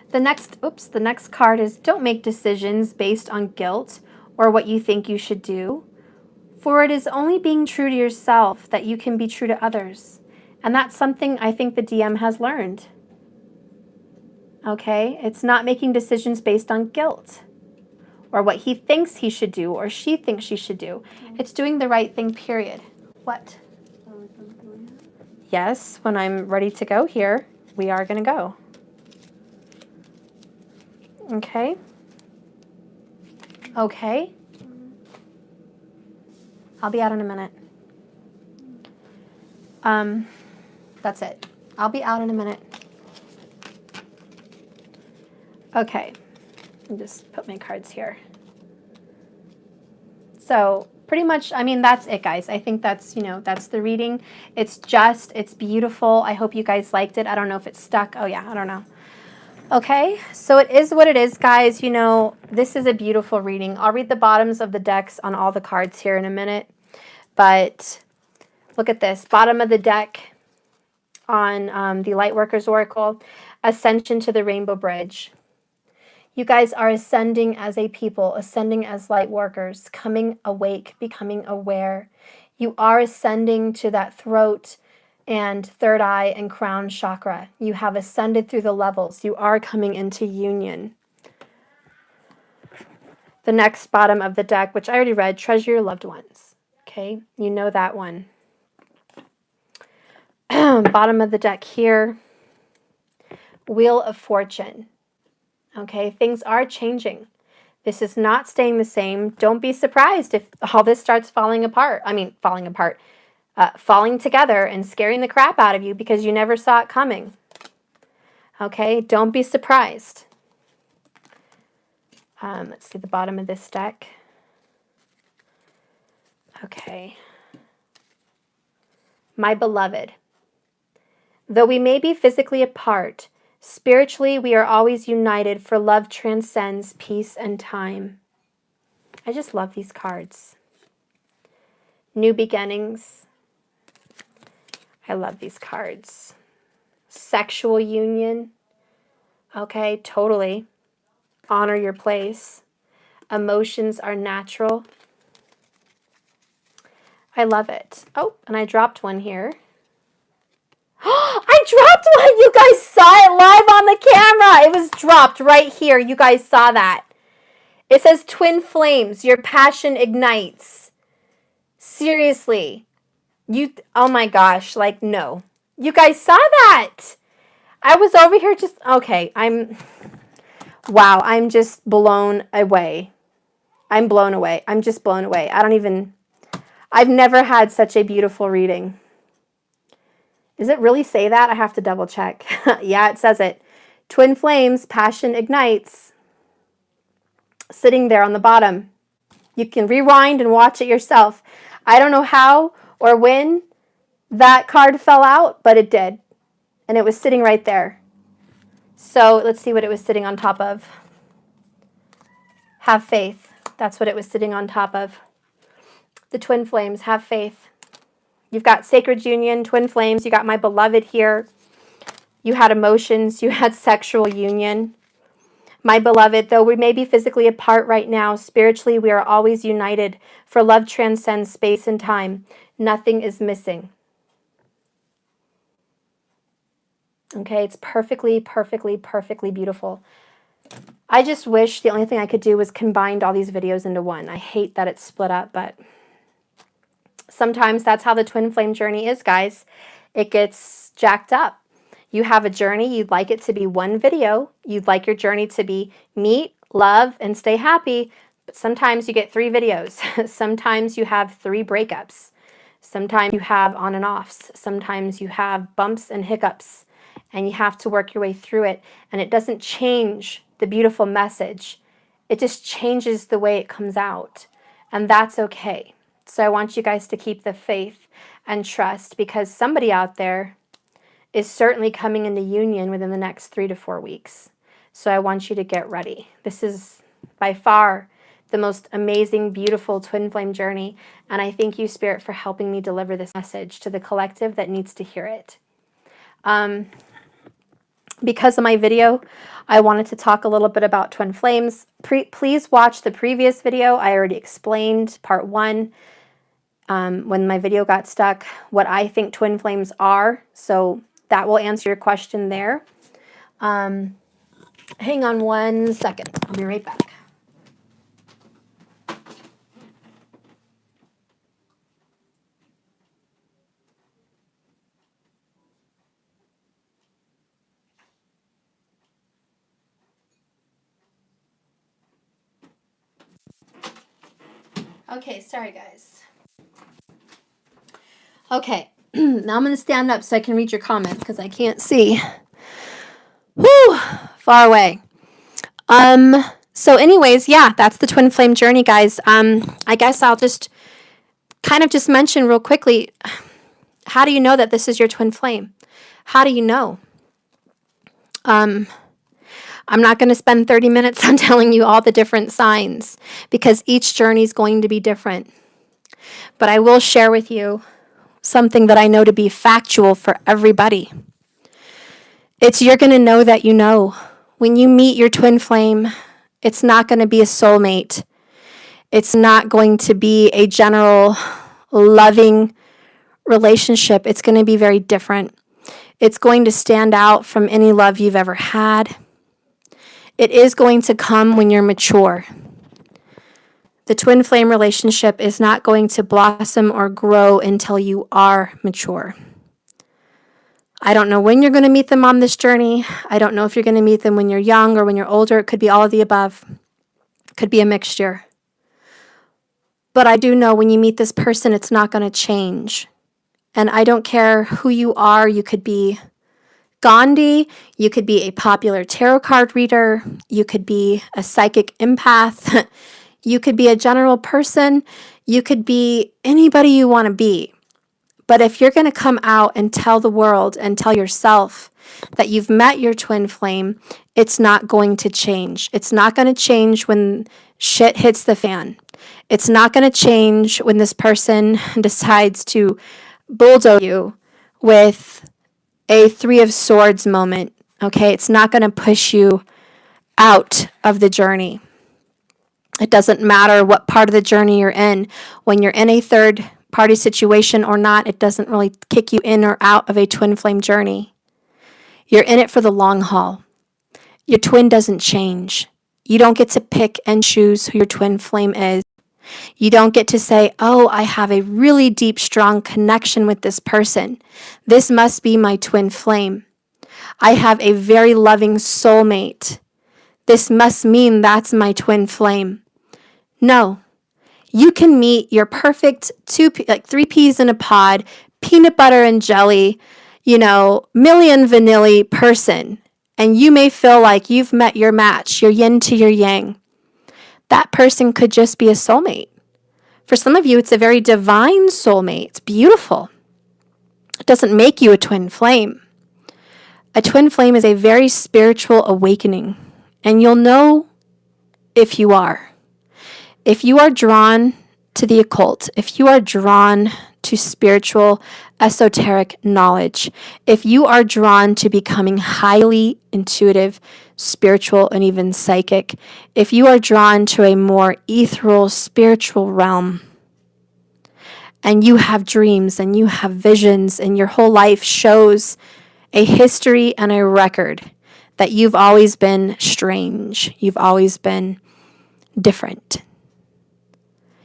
The next card is don't make decisions based on guilt or what you think you should do. For it is only being true to yourself that you can be true to others. And that's something I think the DM has learned. Okay? It's not making decisions based on guilt or what he thinks he should do or she thinks she should do. It's doing the right thing, period. What? Yes, when I'm ready to go here, we are going to go. Okay? Okay. I'll be out in a minute. That's it. I'll be out in a minute. Okay. I'll just put my cards here. So pretty much, I mean, that's it, guys. I think that's, that's the reading. It's beautiful. I hope you guys liked it. I don't know if it's stuck. Oh yeah, I don't know. Okay, so it is what it is, guys. This is a beautiful reading. I'll read the bottoms of the decks on all the cards here in a minute. But look at this. Bottom of the deck on the Lightworkers Oracle, Ascension to the Rainbow Bridge. You guys are ascending as a people, ascending as light workers, coming awake, becoming aware. You are ascending to that throat and third eye and crown chakra. You have ascended through the levels. You are coming into union. The next bottom of the deck, which I already read, treasure your loved ones. Okay, you know that one. Bottom of the deck here, Wheel of Fortune. Okay, things are changing. This is not staying the same. Don't be surprised if all this starts falling apart. Falling together and scaring the crap out of you because you never saw it coming. Okay, don't be surprised. Let's see the bottom of this deck. Okay. My beloved, though we may be physically apart, spiritually we are always united, for love transcends peace and time. I just love these cards. New beginnings. I love these cards. Sexual union. Okay, totally. Honor your place. Emotions are natural. I love it. Oh, and I dropped one here. I dropped one! You guys saw it live on the camera. It was dropped right here. You guys saw that. It says twin flames. Your passion ignites. Seriously. Oh my gosh. Like, no. You guys saw that. I was over here just, okay. Wow. I'm just blown away. I'm blown away. I'm just blown away. I've never had such a beautiful reading. Does it really say that? I have to double check. Yeah, it says it. Twin flames, passion ignites. Sitting there on the bottom. You can rewind and watch it yourself. I don't know how or when that card fell out, but it did. And it was sitting right there. So let's see what it was sitting on top of. Have faith. That's what it was sitting on top of. The twin flames, have faith. You've got sacred union, twin flames. You got my beloved here. You had emotions. You had sexual union. My beloved, though we may be physically apart right now, spiritually we are always united, for love transcends space and time. Nothing is missing. Okay, it's perfectly, perfectly, perfectly beautiful. I just wish the only thing I could do was combine all these videos into one. I hate that it's split up, but sometimes that's how the twin flame journey is, guys. It gets jacked up. You have a journey. You'd like it to be one video. You'd like your journey to be meet, love, and stay happy. But sometimes you get 3 videos. Sometimes you have 3 breakups. Sometimes you have on and offs. Sometimes you have bumps and hiccups. And you have to work your way through it. And it doesn't change the beautiful message. It just changes the way it comes out. And that's okay. So I want you guys to keep the faith and trust, because somebody out there is certainly coming into union within the next 3 to 4 weeks. So I want you to get ready. This is by far the most amazing, beautiful twin flame journey. And I thank you, Spirit, for helping me deliver this message to the collective that needs to hear it. Because of my video, I wanted to talk a little bit about twin flames. Please watch the previous video. I already explained part 1. When my video got stuck, what I think twin flames are. So that will answer your question there. Hang on 1 second. I'll be right back. Okay, sorry guys. Okay, now I'm going to stand up so I can read your comments because I can't see. Whew, far away. So anyways, yeah, that's the twin flame journey, guys. I guess I'll just kind of just mention real quickly, how do you know that this is your twin flame? How do you know? I'm not going to spend 30 minutes on telling you all the different signs because each journey is going to be different. But I will share with you something that I know to be factual for everybody. You're going to know that you know. When you meet your twin flame, it's not going to be a soulmate. It's not going to be a general loving relationship. It's going to be very different. It's going to stand out from any love you've ever had. It is going to come when you're mature. The twin flame relationship is not going to blossom or grow until you are mature. I don't know when you're going to meet them on this journey. I don't know if you're going to meet them when you're young or when you're older. It could be all of the above. It could be a mixture. But I do know when you meet this person, it's not going to change. And I don't care who you are. You could be Gandhi. You could be a popular tarot card reader. You could be a psychic empath. You could be a general person. You could be anybody you want to be. But if you're going to come out and tell the world and tell yourself that you've met your twin flame, it's not going to change. It's not going to change when shit hits the fan. It's not going to change when this person decides to bulldoze you with a 3 of Swords moment. Okay, it's not going to push you out of the journey. It doesn't matter what part of the journey you're in. When you're in a third party situation or not, it doesn't really kick you in or out of a twin flame journey. You're in it for the long haul. Your twin doesn't change. You don't get to pick and choose who your twin flame is. You don't get to say, oh, I have a really deep, strong connection with this person. This must be my twin flame. I have a very loving soulmate. This must mean that's my twin flame. No. You can meet your perfect 3 peas in a pod, peanut butter and jelly, million vanilla person. And you may feel like you've met your match, your yin to your yang. That person could just be a soulmate. For some of you, it's a very divine soulmate. It's beautiful. It doesn't make you a twin flame. A twin flame is a very spiritual awakening. And you'll know if you are. If you are drawn to the occult, if you are drawn to spiritual, esoteric knowledge, if you are drawn to becoming highly intuitive, spiritual, and even psychic, if you are drawn to a more ethereal, spiritual realm, and you have dreams and you have visions and your whole life shows a history and a record that you've always been strange, you've always been different.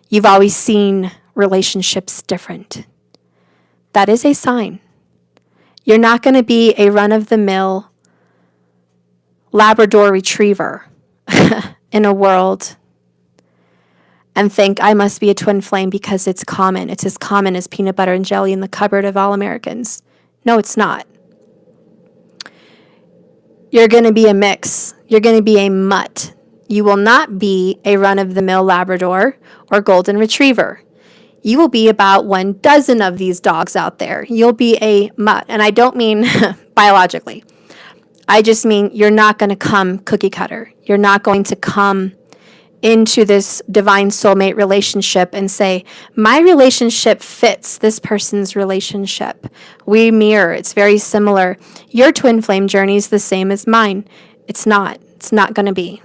You've always seen relationships different. That is a sign. You're not going to be a run-of-the-mill Labrador retriever in a world and think I must be a twin flame because it's common. It's as common as peanut butter and jelly in the cupboard of all Americans. No, it's not. You're going to be a mix. You're going to be a mutt. You will not be a run-of-the-mill Labrador or golden retriever. You will be about 12 of these dogs out there. You'll be a mutt. And I don't mean biologically. I just mean you're not going to come cookie cutter. You're not going to come into this divine soulmate relationship and say, my relationship fits this person's relationship. We mirror. It's very similar. Your twin flame journey is the same as mine. It's not. It's not going to be.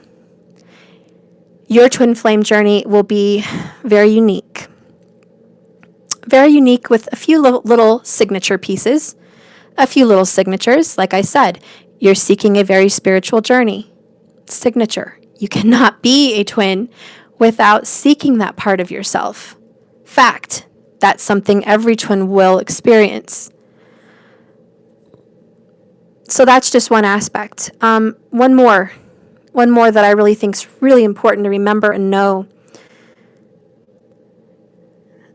Your twin flame journey will be very unique. Very unique with a few little signature pieces. A few little signatures. Like I said, you're seeking a very spiritual journey. Signature. You cannot be a twin without seeking that part of yourself. Fact. That's something every twin will experience. So that's just one aspect. One more that I really think is really important to remember and know.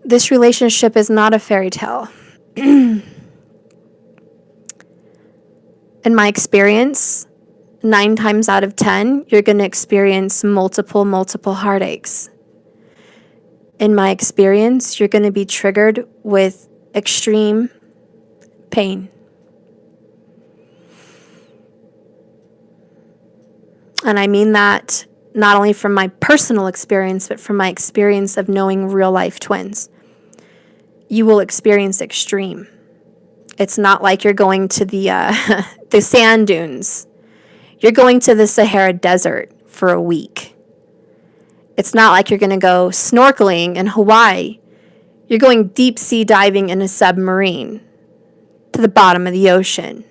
This relationship is not a fairy tale. In my experience, 9 times out of 10, you're going to experience multiple heartaches. In my experience, you're going to be triggered with extreme pain. And I mean that not only from my personal experience, but from my experience of knowing real life twins. You will experience extreme. It's not like you're going to the sand dunes. You're going to the Sahara Desert for a week. It's not like you're going to go snorkeling in Hawaii. You're going deep sea diving in a submarine to the bottom of the ocean.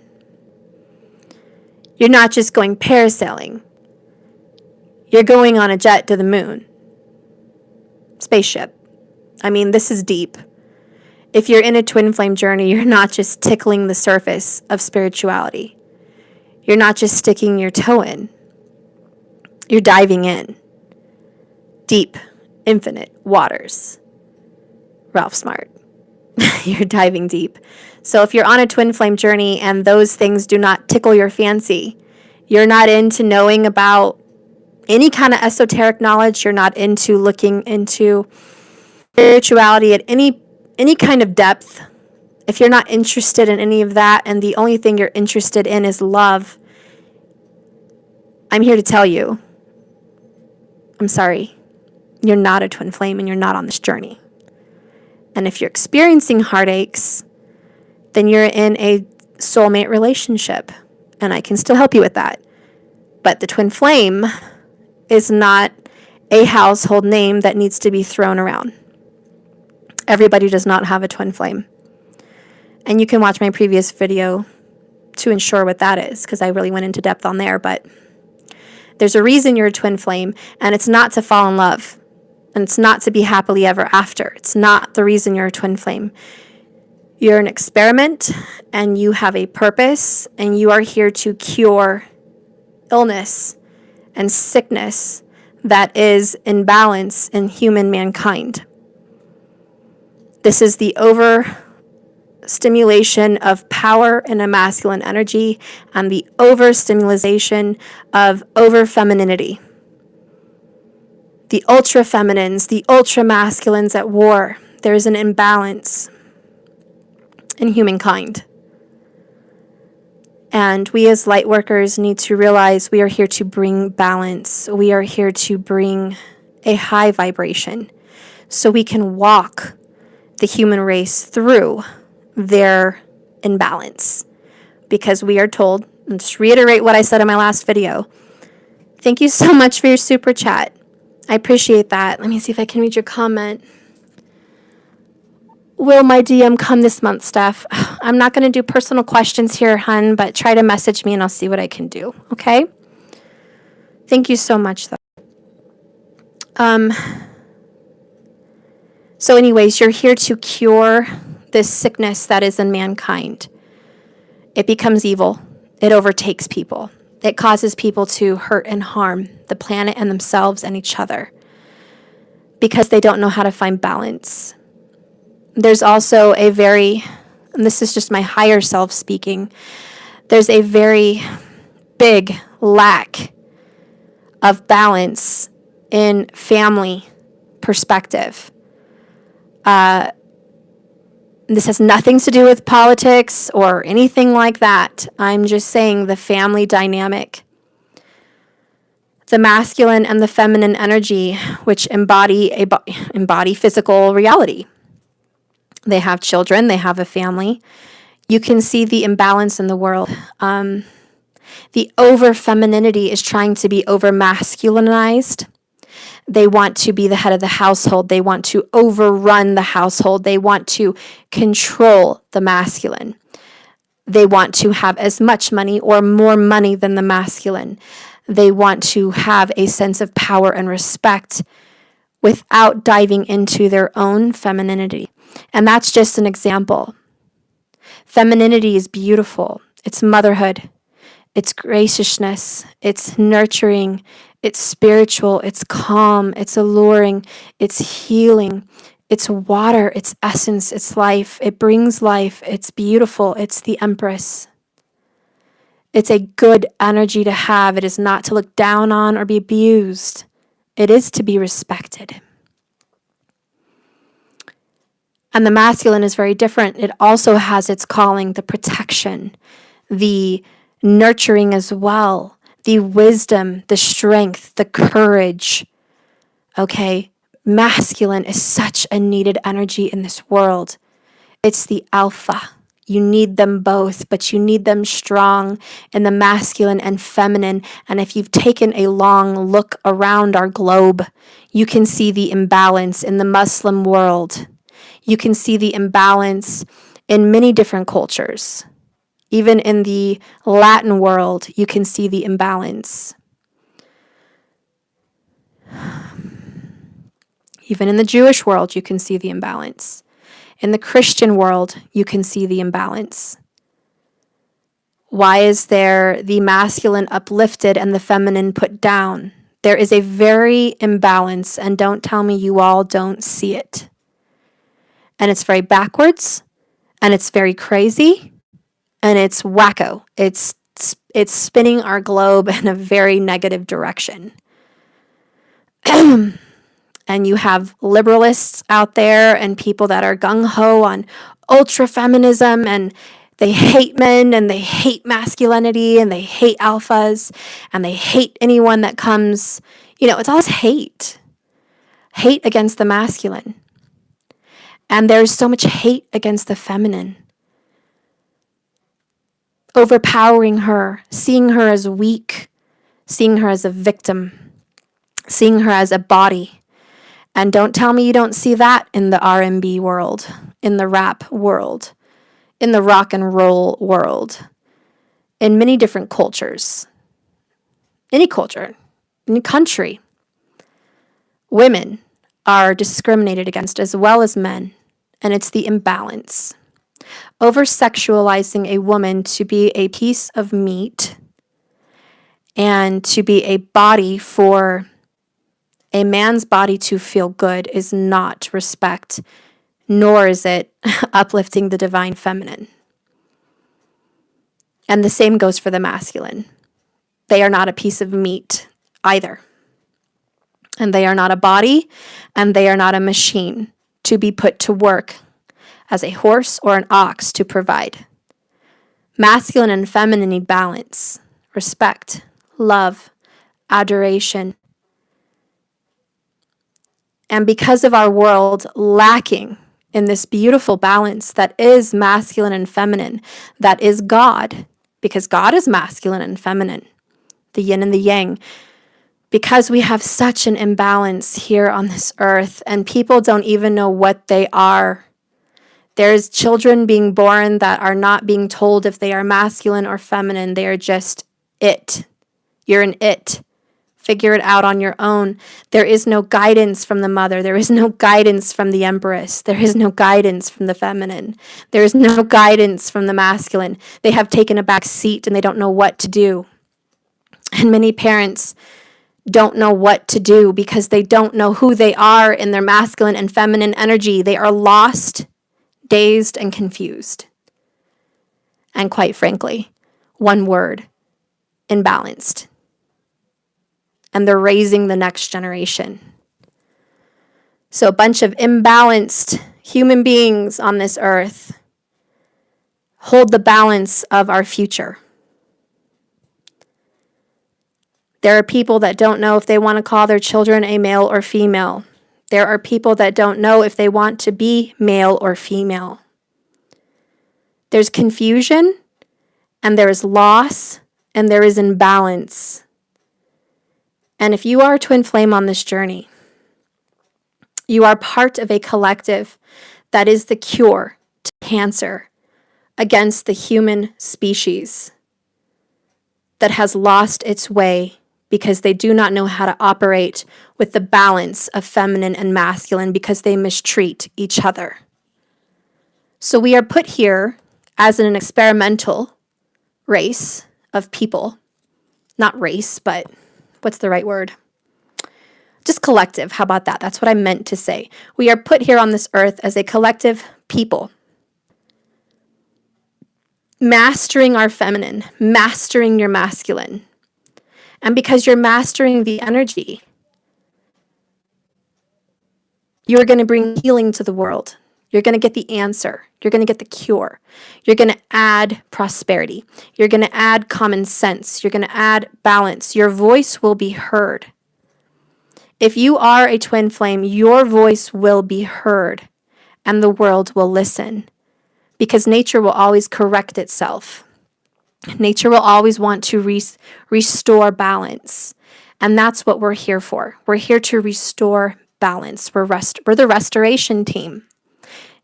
You're not just going parasailing. You're going on a jet to the moon. Spaceship. I mean, this is deep. If you're in a twin flame journey, you're not just tickling the surface of spirituality. You're not just sticking your toe in. You're diving in. Deep, infinite waters. Ralph Smart. You're diving deep. So if you're on a twin flame journey and those things do not tickle your fancy, you're not into knowing about any kind of esoteric knowledge, you're not into looking into spirituality at any kind of depth, if you're not interested in any of that and the only thing you're interested in is love, I'm here to tell you, I'm sorry, you're not a twin flame and you're not on this journey. And if you're experiencing heartaches, then you're in a soulmate relationship. And I can still help you with that. But the twin flame is not a household name that needs to be thrown around. Everybody does not have a twin flame. And you can watch my previous video to ensure what that is, because I really went into depth on there. But there's a reason you're a twin flame, and it's not to fall in love. And it's not to be happily ever after. It's not the reason you're a twin flame. You're an experiment, and you have a purpose, and you are here to cure illness and sickness that is imbalance in human mankind. This is the overstimulation of power in a masculine energy and the overstimulation of over-femininity. The ultra-feminines, the ultra-masculines at war. There is an imbalance in humankind. And we as light workers need to realize we are here to bring balance. We are here to bring a high vibration so we can walk the human race through their imbalance. Because we are told, and just reiterate what I said in my last video, thank you so much for your super chat. I appreciate that. Let me see if I can read your comment. Will my DM come this month, Steph? I'm not going to do personal questions here, hun, but try to message me and I'll see what I can do, okay? Thank you so much, though. So anyways, you're here to cure this sickness that is in mankind. it becomes evil. It overtakes people. It causes people to hurt and harm the planet and themselves and each other because they don't know how to find balance. There's also a very, and this is just my higher self speaking, there's a very big lack of balance in family perspective. This has nothing to do with politics or anything like that. I'm just saying the family dynamic. The masculine and the feminine energy, which embody physical reality. They have children, they have a family. You can see the imbalance in the world. The over-femininity is trying to be over-masculinized. They want to be the head of the household. They want to overrun the household. They want to control the masculine. They want to have as much money or more money than the masculine. They want to have a sense of power and respect without diving into their own femininity. And that's just an example. Femininity is beautiful. It's motherhood. It's graciousness. It's nurturing. It's spiritual. It's calm. It's alluring. It's healing. It's water. It's essence. It's life. It brings life. It's beautiful. It's the Empress. It's a good energy to have. It is not to look down on or be abused. It is to be respected. And the masculine is very different. It also has its calling, the protection, the nurturing as well, the wisdom, the strength, the courage. Okay? Masculine is such a needed energy in this world. It's the alpha. You need them both, but you need them strong in the masculine and feminine. And if you've taken a long look around our globe, you can see the imbalance in the Muslim world. You can see the imbalance in many different cultures. Even in the Latin world, you can see the imbalance. Even in the Jewish world, you can see the imbalance. In the Christian world, you can see the imbalance. Why is there the masculine uplifted and the feminine put down? There is a very imbalance, and don't tell me you all don't see it. And it's very backwards, and it's very crazy, and it's wacko. It's spinning our globe in a very negative direction. And you have liberalists out there and people that are gung-ho on ultra-feminism, and they hate men, and they hate masculinity, and they hate alphas, and they hate anyone that comes, it's all hate. Hate against the masculine. And there's so much hate against the feminine. Overpowering her, seeing her as weak, seeing her as a victim, seeing her as a body. And don't tell me you don't see that in the R&B world, in the rap world, in the rock and roll world, in many different cultures. Any culture, any country. Women are discriminated against as well as men, and it's the imbalance. Over-sexualizing a woman to be a piece of meat and to be a body for a man's body to feel good is not respect, nor is it uplifting the divine feminine. And the same goes for the masculine. They are not a piece of meat either. And they are not a body, and they are not a machine to be put to work as a horse or an ox to provide. Masculine and feminine need balance, respect, love, adoration. And because of our world lacking in this beautiful balance that is masculine and feminine, that is God, because God is masculine and feminine, the yin and the yang, because we have such an imbalance here on this earth and people don't even know what they are. There's children being born that are not being told if they are masculine or feminine. They are just it. You're an it. figure it out on your own. There is no guidance from the mother. There is no guidance from the empress. There is no guidance from the feminine. There is no guidance from the masculine. They have taken a back seat and they don't know what to do. And many parents don't know what to do because they don't know who they are in their masculine and feminine energy. They are lost, dazed, and confused. And quite frankly, one word, imbalanced. And they're raising the next generation. So a bunch of imbalanced human beings on this earth hold the balance of our future. There are people that don't know if they want to call their children a male or female. There are people that don't know if they want to be male or female. There's confusion, and there is loss, and there is imbalance. And if you are a twin flame on this journey, you are part of a collective that is the cure to cancer against the human species that has lost its way because they do not know how to operate with the balance of feminine and masculine because they mistreat each other. So we are put here as an experimental race of people. Not race, but what's the right word? Just collective. How about that? That's what I meant to say. We are put here on this earth as a collective people. Mastering our feminine, mastering your masculine. And because you're mastering the energy, you're going to bring healing to the world. You're going to get the answer. You're going to get the cure. You're going to add prosperity. You're going to add common sense. You're going to add balance. Your voice will be heard. If you are a twin flame, your voice will be heard and the world will listen because nature will always correct itself. Nature will always want to restore balance. And that's what we're here for. We're here to restore balance. We're the restoration team.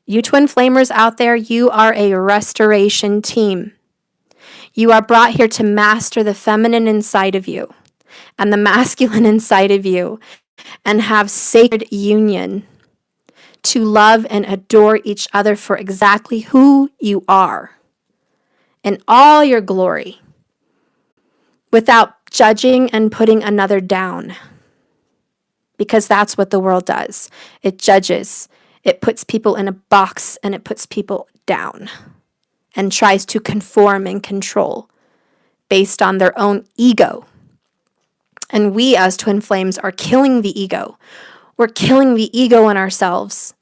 You twin flamers out there, you are a restoration team. You are brought here to master the feminine inside of you and the masculine inside of you and have sacred union to love and adore each other for exactly who you are in all your glory without judging and putting another down. Because that's what the world does. It judges. It puts people in a box and it puts people down and tries to conform and control based on their own ego. And we as twin flames are killing the ego. We're killing the ego in ourselves.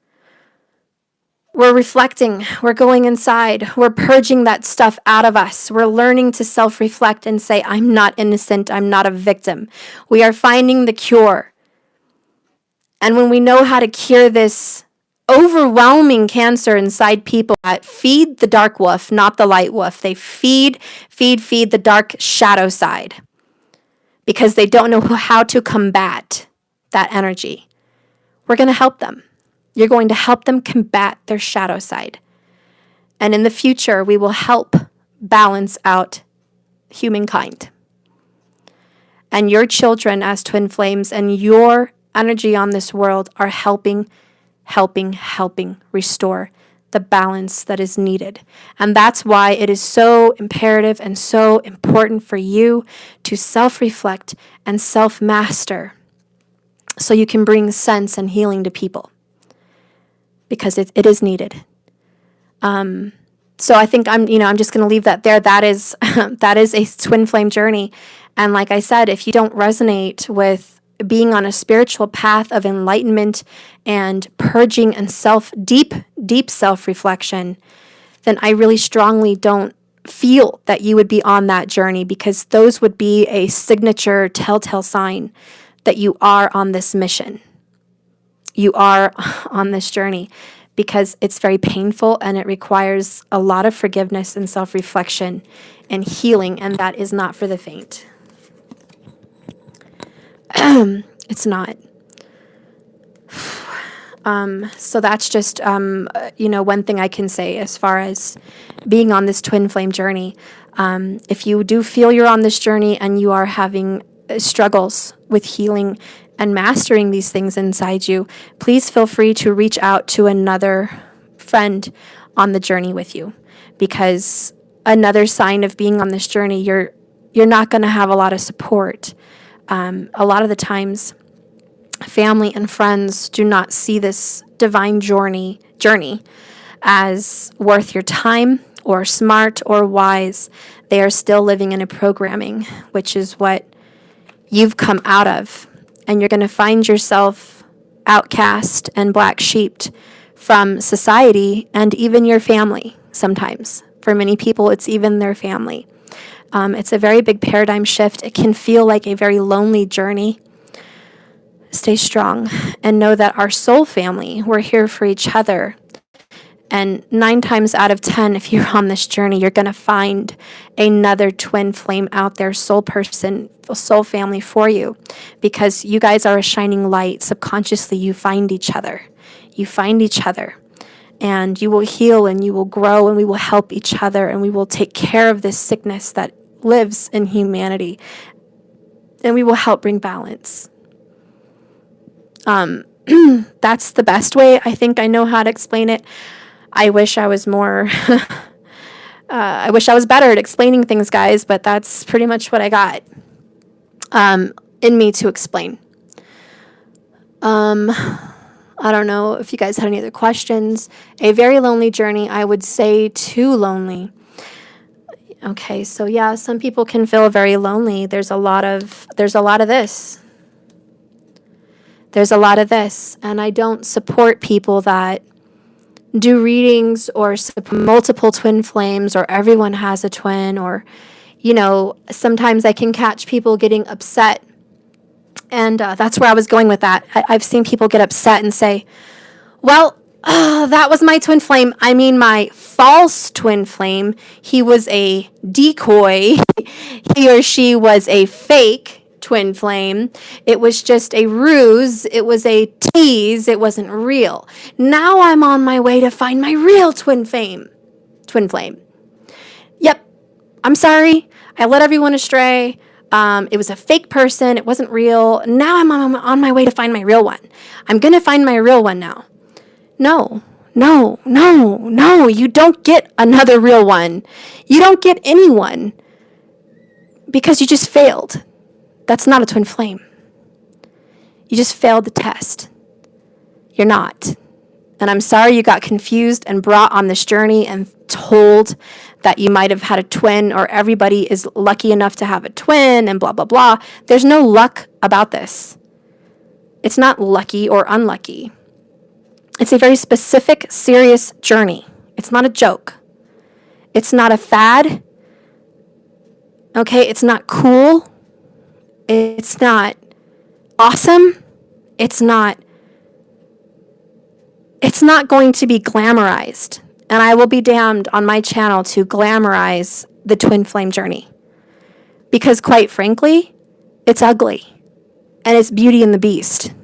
We're reflecting. We're going inside. We're purging that stuff out of us. We're learning to self-reflect and say, I'm not innocent. I'm not a victim. We are finding the cure. And when we know how to cure this overwhelming cancer inside people that feed the dark wolf, not the light wolf, they feed the dark shadow side because they don't know how to combat that energy. We're going to help them. You're going to help them combat their shadow side. And in the future, we will help balance out humankind. And your children as twin flames and your energy on this world are helping restore the balance that is needed. And that's why it is so imperative and so important for you to self-reflect and self-master so you can bring sense and healing to people. Because it is needed. So I think I'm just going to leave that there. That is a twin flame journey. And like I said, if you don't resonate with being on a spiritual path of enlightenment and purging and deep self-reflection, then I really strongly don't feel that you would be on that journey because those would be a signature telltale sign that you are on this mission. You are on this journey because it's very painful and it requires a lot of forgiveness and self-reflection and healing, and that is not for the faint. It's not. So that's just, one thing I can say as far as being on this twin flame journey. If you do feel you're on this journey and you are having struggles with healing and mastering these things inside you, please feel free to reach out to another friend on the journey with you, because another sign of being on this journey, you're not going to have a lot of support. A lot of the times, family and friends do not see this divine journey as worth your time or smart or wise. They are still living in a programming, which is what you've come out of. And you're going to find yourself outcast and black sheeped from society and even your family sometimes. For many people, it's even their family. It's a very big paradigm shift. It can feel like a very lonely journey. Stay strong and know that our soul family, we're here for each other. And 9 times out of 10, if you're on this journey, you're going to find another twin flame out there, soul person, soul family for you, because you guys are a shining light. Subconsciously, you find each other. You find each other. And you will heal and you will grow and we will help each other and we will take care of this sickness that lives in humanity. And we will help bring balance. That's the best way. I think I know how to explain it. I wish I was more, I wish I was better at explaining things, guys, but that's pretty much what I got in me to explain. I don't know if you guys had any other questions. A very lonely journey, I would say too lonely. Okay, so yeah, some people can feel very lonely. There's a lot of this. There's a lot of this, and I don't support people that do readings or multiple twin flames or everyone has a twin, or, sometimes I can catch people getting upset. And that's where I was going with that. I've seen people get upset and say, well, that was my twin flame. I mean, my false twin flame. He was a decoy. He or she was a fake twin flame. It was just a ruse. It was a tease. It wasn't real. Now I'm on my way to find my real twin flame. Yep. I'm sorry. I led everyone astray. It was a fake person. It wasn't real. Now I'm on my way to find my real one. I'm going to find my real one now. No. You don't get another real one. You don't get anyone because you just failed. That's not a twin flame. You just failed the test. You're not. And I'm sorry you got confused and brought on this journey and told that you might have had a twin, or everybody is lucky enough to have a twin and blah, blah, blah. There's no luck about this. It's not lucky or unlucky. It's a very specific, serious journey. It's not a joke. It's not a fad. Okay, it's not cool. It's not awesome. It's not going to be glamorized. And I will be damned on my channel to glamorize the twin flame journey. Because quite frankly, it's ugly. And it's Beauty and the Beast.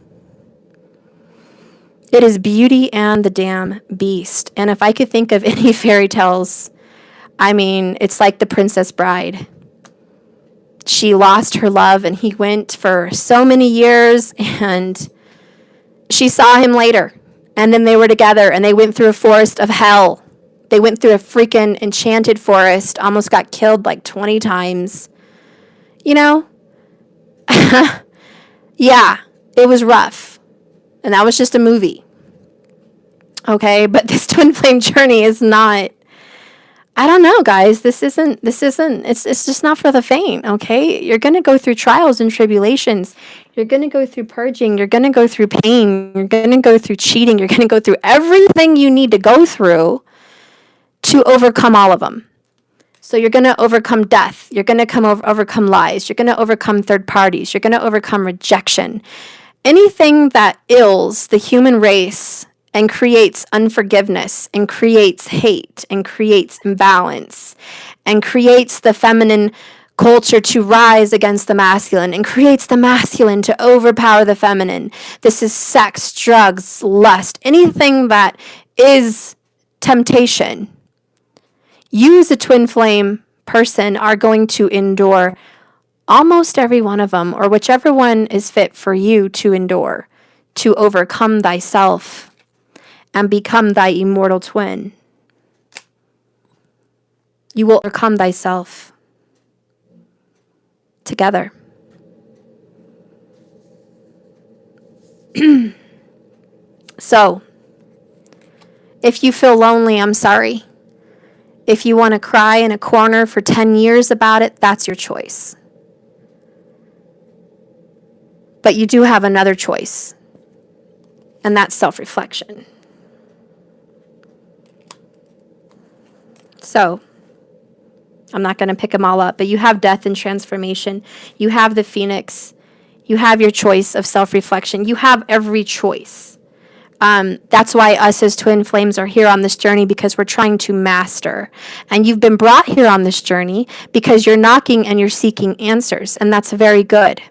It is Beauty and the damn Beast. And if I could think of any fairy tales, I mean, it's like the Princess Bride. She lost her love and he went for so many years and she saw him later. And then they were together and they went through a forest of hell. They went through a freaking enchanted forest, almost got killed like 20 times. Yeah, it was rough. And that was just a movie. Okay, but this twin flame journey is not, I don't know, guys. This isn't, it's just not for the faint, okay? You're going to go through trials and tribulations. You're going to go through purging. You're going to go through pain. You're going to go through cheating. You're going to go through everything you need to go through to overcome all of them. So you're going to overcome death. You're going to overcome lies. You're going to overcome third parties. You're going to overcome rejection. Anything that ills the human race and creates unforgiveness and creates hate and creates imbalance and creates the feminine culture to rise against the masculine and creates the masculine to overpower the feminine. This is sex, drugs, lust, anything that is temptation. You as a twin flame person are going to endure almost every one of them, or whichever one is fit for you to endure, to overcome thyself and become thy immortal twin. You will overcome thyself together. So, if you feel lonely, I'm sorry. If you want to cry in a corner for 10 years about it, that's your choice. But you do have another choice, and that's self-reflection. So, I'm not going to pick them all up, but you have death and transformation. You have the phoenix. You have your choice of self-reflection. You have every choice. That's why us as twin flames are here on this journey, because we're trying to master. And you've been brought here on this journey because you're knocking and you're seeking answers. And that's very good,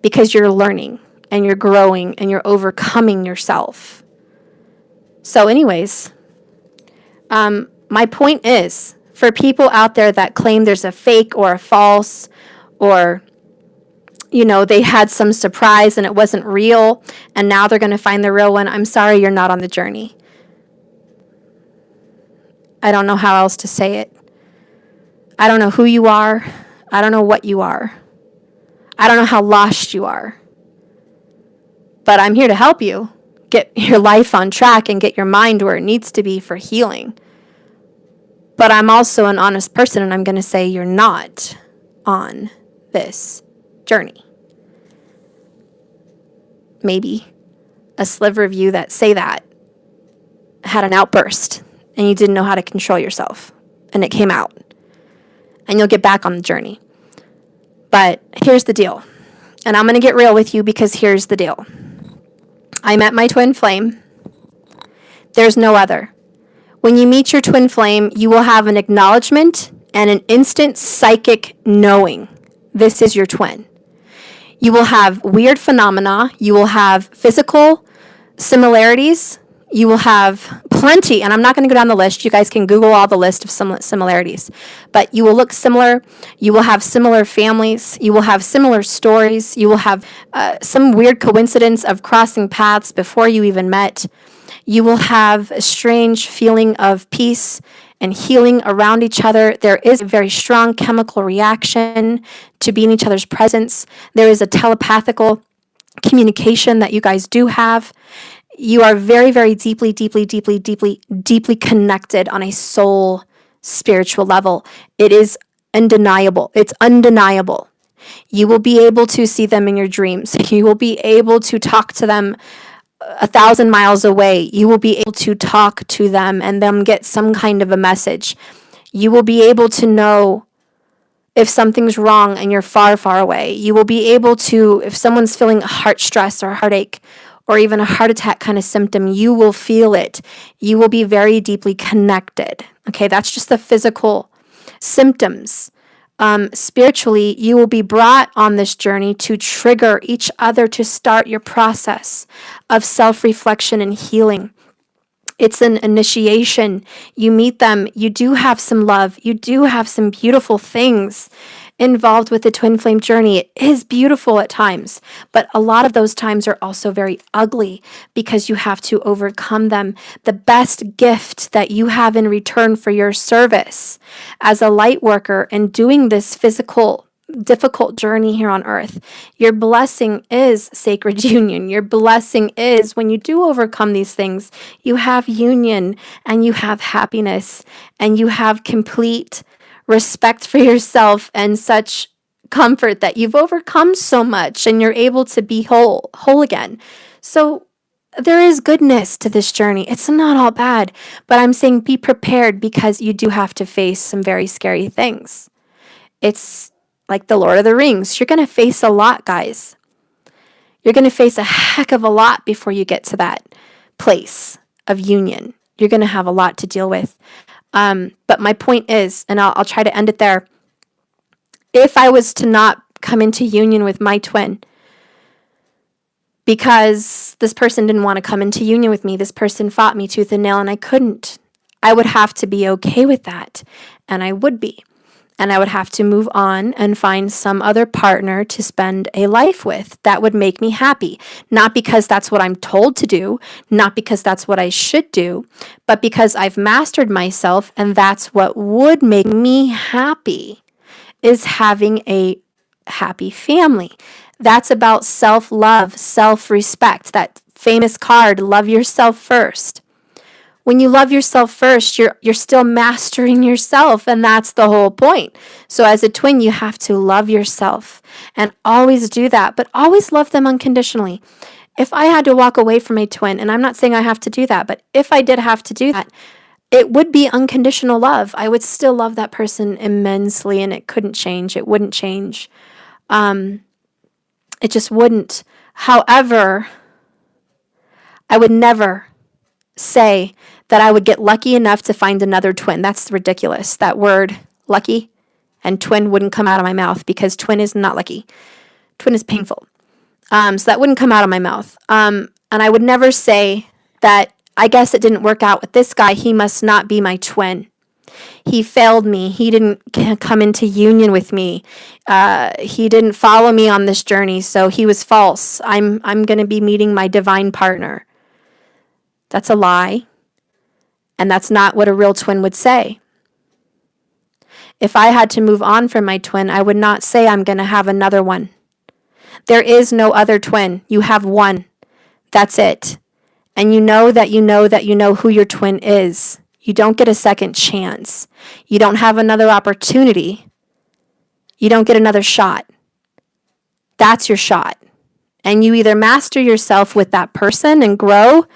because you're learning and you're growing and you're overcoming yourself. So anyways, my point is, for people out there that claim there's a fake or a false, or they had some surprise and it wasn't real, and now they're going to find the real one. I'm sorry, you're not on the journey. I don't know how else to say it. I don't know who you are. I don't know what you are. I don't know how lost you are. But I'm here to help you get your life on track and get your mind where it needs to be for healing. But I'm also an honest person, and I'm going to say you're not on this journey. Maybe a sliver of you that say that had an outburst and you didn't know how to control yourself, and it came out, and you'll get back on the journey. But here's the deal, and I'm going to get real with you, because here's the deal. I met my twin flame. There's no other. When you meet your twin flame, you will have an acknowledgement and an instant psychic knowing this is your twin. You will have weird phenomena. You will have physical similarities. You will have plenty, and I'm not going to go down the list. You guys can Google all the list of similarities. But you will look similar. You will have similar families. You will have similar stories. You will have some weird coincidence of crossing paths before you even met. You will have a strange feeling of peace and healing around each other. There is a very strong chemical reaction to be in each other's presence. There is a telepathical communication that you guys do have. You are very, very deeply connected on a soul spiritual level. It is undeniable. It's undeniable. You will be able to see them in your dreams. You will be able to talk to them 1,000 miles away. You will be able to talk to them and them get some kind of a message. You will be able to know if something's wrong and you're far, far away. You will be able to, if someone's feeling heart stress or heartache or even a heart attack kind of symptom, you will feel it. You will be very deeply connected. Okay, that's just the physical symptoms. Spiritually, you will be brought on this journey to trigger each other to start your process of self-reflection and healing. It's an initiation. You meet them. You do have some love. You do have some beautiful things involved with the twin flame journey. It is beautiful at times, but a lot of those times are also very ugly because you have to overcome them. The best gift that you have in return for your service as a light worker and doing this physical difficult journey here on earth, your blessing is sacred union. Your blessing is when you do overcome these things, you have union and you have happiness and you have complete respect for yourself and such comfort that you've overcome so much and you're able to be whole again. So there is goodness to this journey. It's not all bad, but I'm saying be prepared because you do have to face some very scary things. It's like the Lord of the Rings. You're going to face a lot, guys. You're going to face a heck of a lot before you get to that place of union. You're going to have a lot to deal with. But my point is, and I'll try to end it there, if I was to not come into union with my twin because this person didn't want to come into union with me, this person fought me tooth and nail and I couldn't, I would have to be okay with that. And I would be. and I would have to move on and find some other partner to spend a life with that would make me happy. Not because that's what I'm told to do, not because that's what I should do, but because I've mastered myself and that's what would make me happy, is having a happy family. That's about self-love, self-respect. That famous card, love yourself first. When you love yourself first, you're still mastering yourself, and that's the whole point. So as a twin, you have to love yourself and always do that, but always love them unconditionally. If I had to walk away from a twin, and I'm not saying I have to do that, but if I did have to do that, it would be unconditional love. I would still love that person immensely, and it couldn't change. It wouldn't change. It just wouldn't. However, I would never say that I would get lucky enough to find another twin. That's ridiculous. That word, lucky, and twin wouldn't come out of my mouth because twin is not lucky. Twin is painful. So that wouldn't come out of my mouth. And I would never say that, I guess it didn't work out with this guy. He must not be my twin. He failed me. He didn't come into union with me. He didn't follow me on this journey, so he was false. I'm going to be meeting my divine partner. That's a lie. And that's not what a real twin would say. If I had to move on from my twin, I would not say I'm going to have another one. There is no other twin. You have one. That's it. And you know that you know that you know who your twin is. You don't get a second chance. You don't have another opportunity. You don't get another shot. That's your shot. And you either master yourself with that person and grow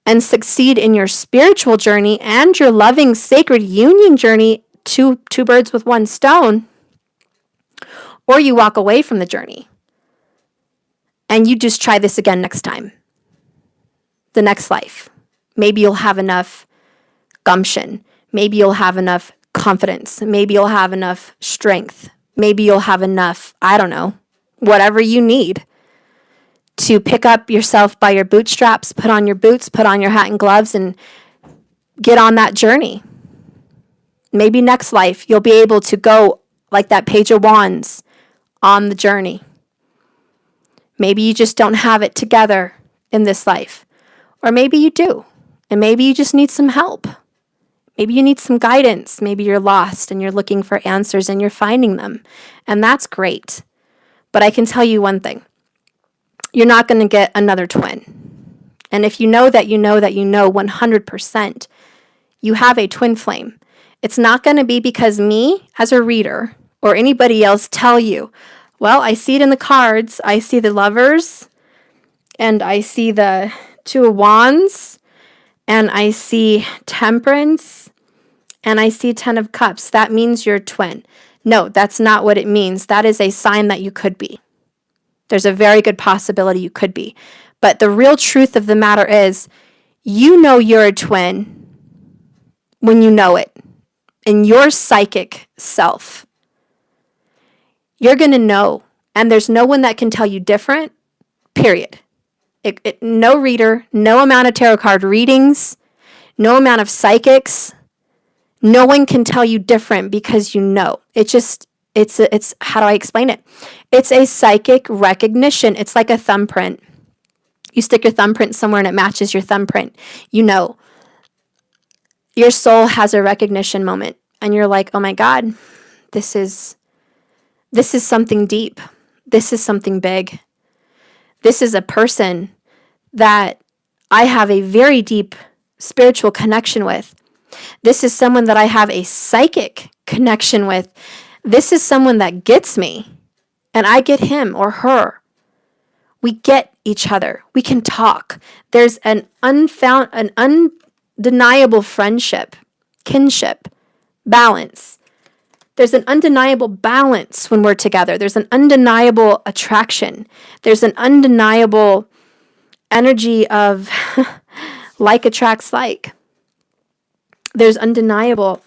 and succeed in your spiritual journey and your loving sacred union journey, two birds with one stone, or you walk away from the journey and you just try this again next time, the next life. Maybe you'll have enough gumption. Maybe you'll have enough confidence. Maybe you'll have enough strength. Maybe you'll have enough, I don't know, whatever you need to pick up yourself by your bootstraps, put on your boots, put on your hat and gloves, and get on that journey. Maybe next life you'll be able to go like that Page of Wands on the journey. Maybe you just don't have it together in this life. Or maybe you do. And maybe you just need some help. Maybe you need some guidance. Maybe you're lost and you're looking for answers and you're finding them. And that's great. But I can tell you one thing. You're not going to get another twin. And if you know that you know that you know 100%, you have a twin flame. It's not going to be because me, as a reader, or anybody else tell you, well, I see it in the cards. I see the Lovers, and I see the Two of Wands, and I see Temperance, and I see Ten of Cups. That means you're a twin. No, that's not what it means. That is a sign that you could be. There's a very good possibility you could be. But the real truth of the matter is, you know you're a twin when you know it. In your psychic self. You're going to know. And there's no one that can tell you different, period. No reader, no amount of tarot card readings, no amount of psychics. No one can tell you different because you know. It's how do I explain it? It's a psychic recognition. It's like a thumbprint. You stick your thumbprint somewhere and it matches your thumbprint. You know. Your soul has a recognition moment and you're like, oh my God, this is something deep. This is something big. This is a person that I have a very deep spiritual connection with. This is someone that I have a psychic connection with. This is someone that gets me, and I get him or her. We get each other. We can talk. There's an undeniable friendship, kinship, balance. There's an undeniable balance when we're together. There's an undeniable attraction. There's an undeniable energy of like attracts like. There's undeniable.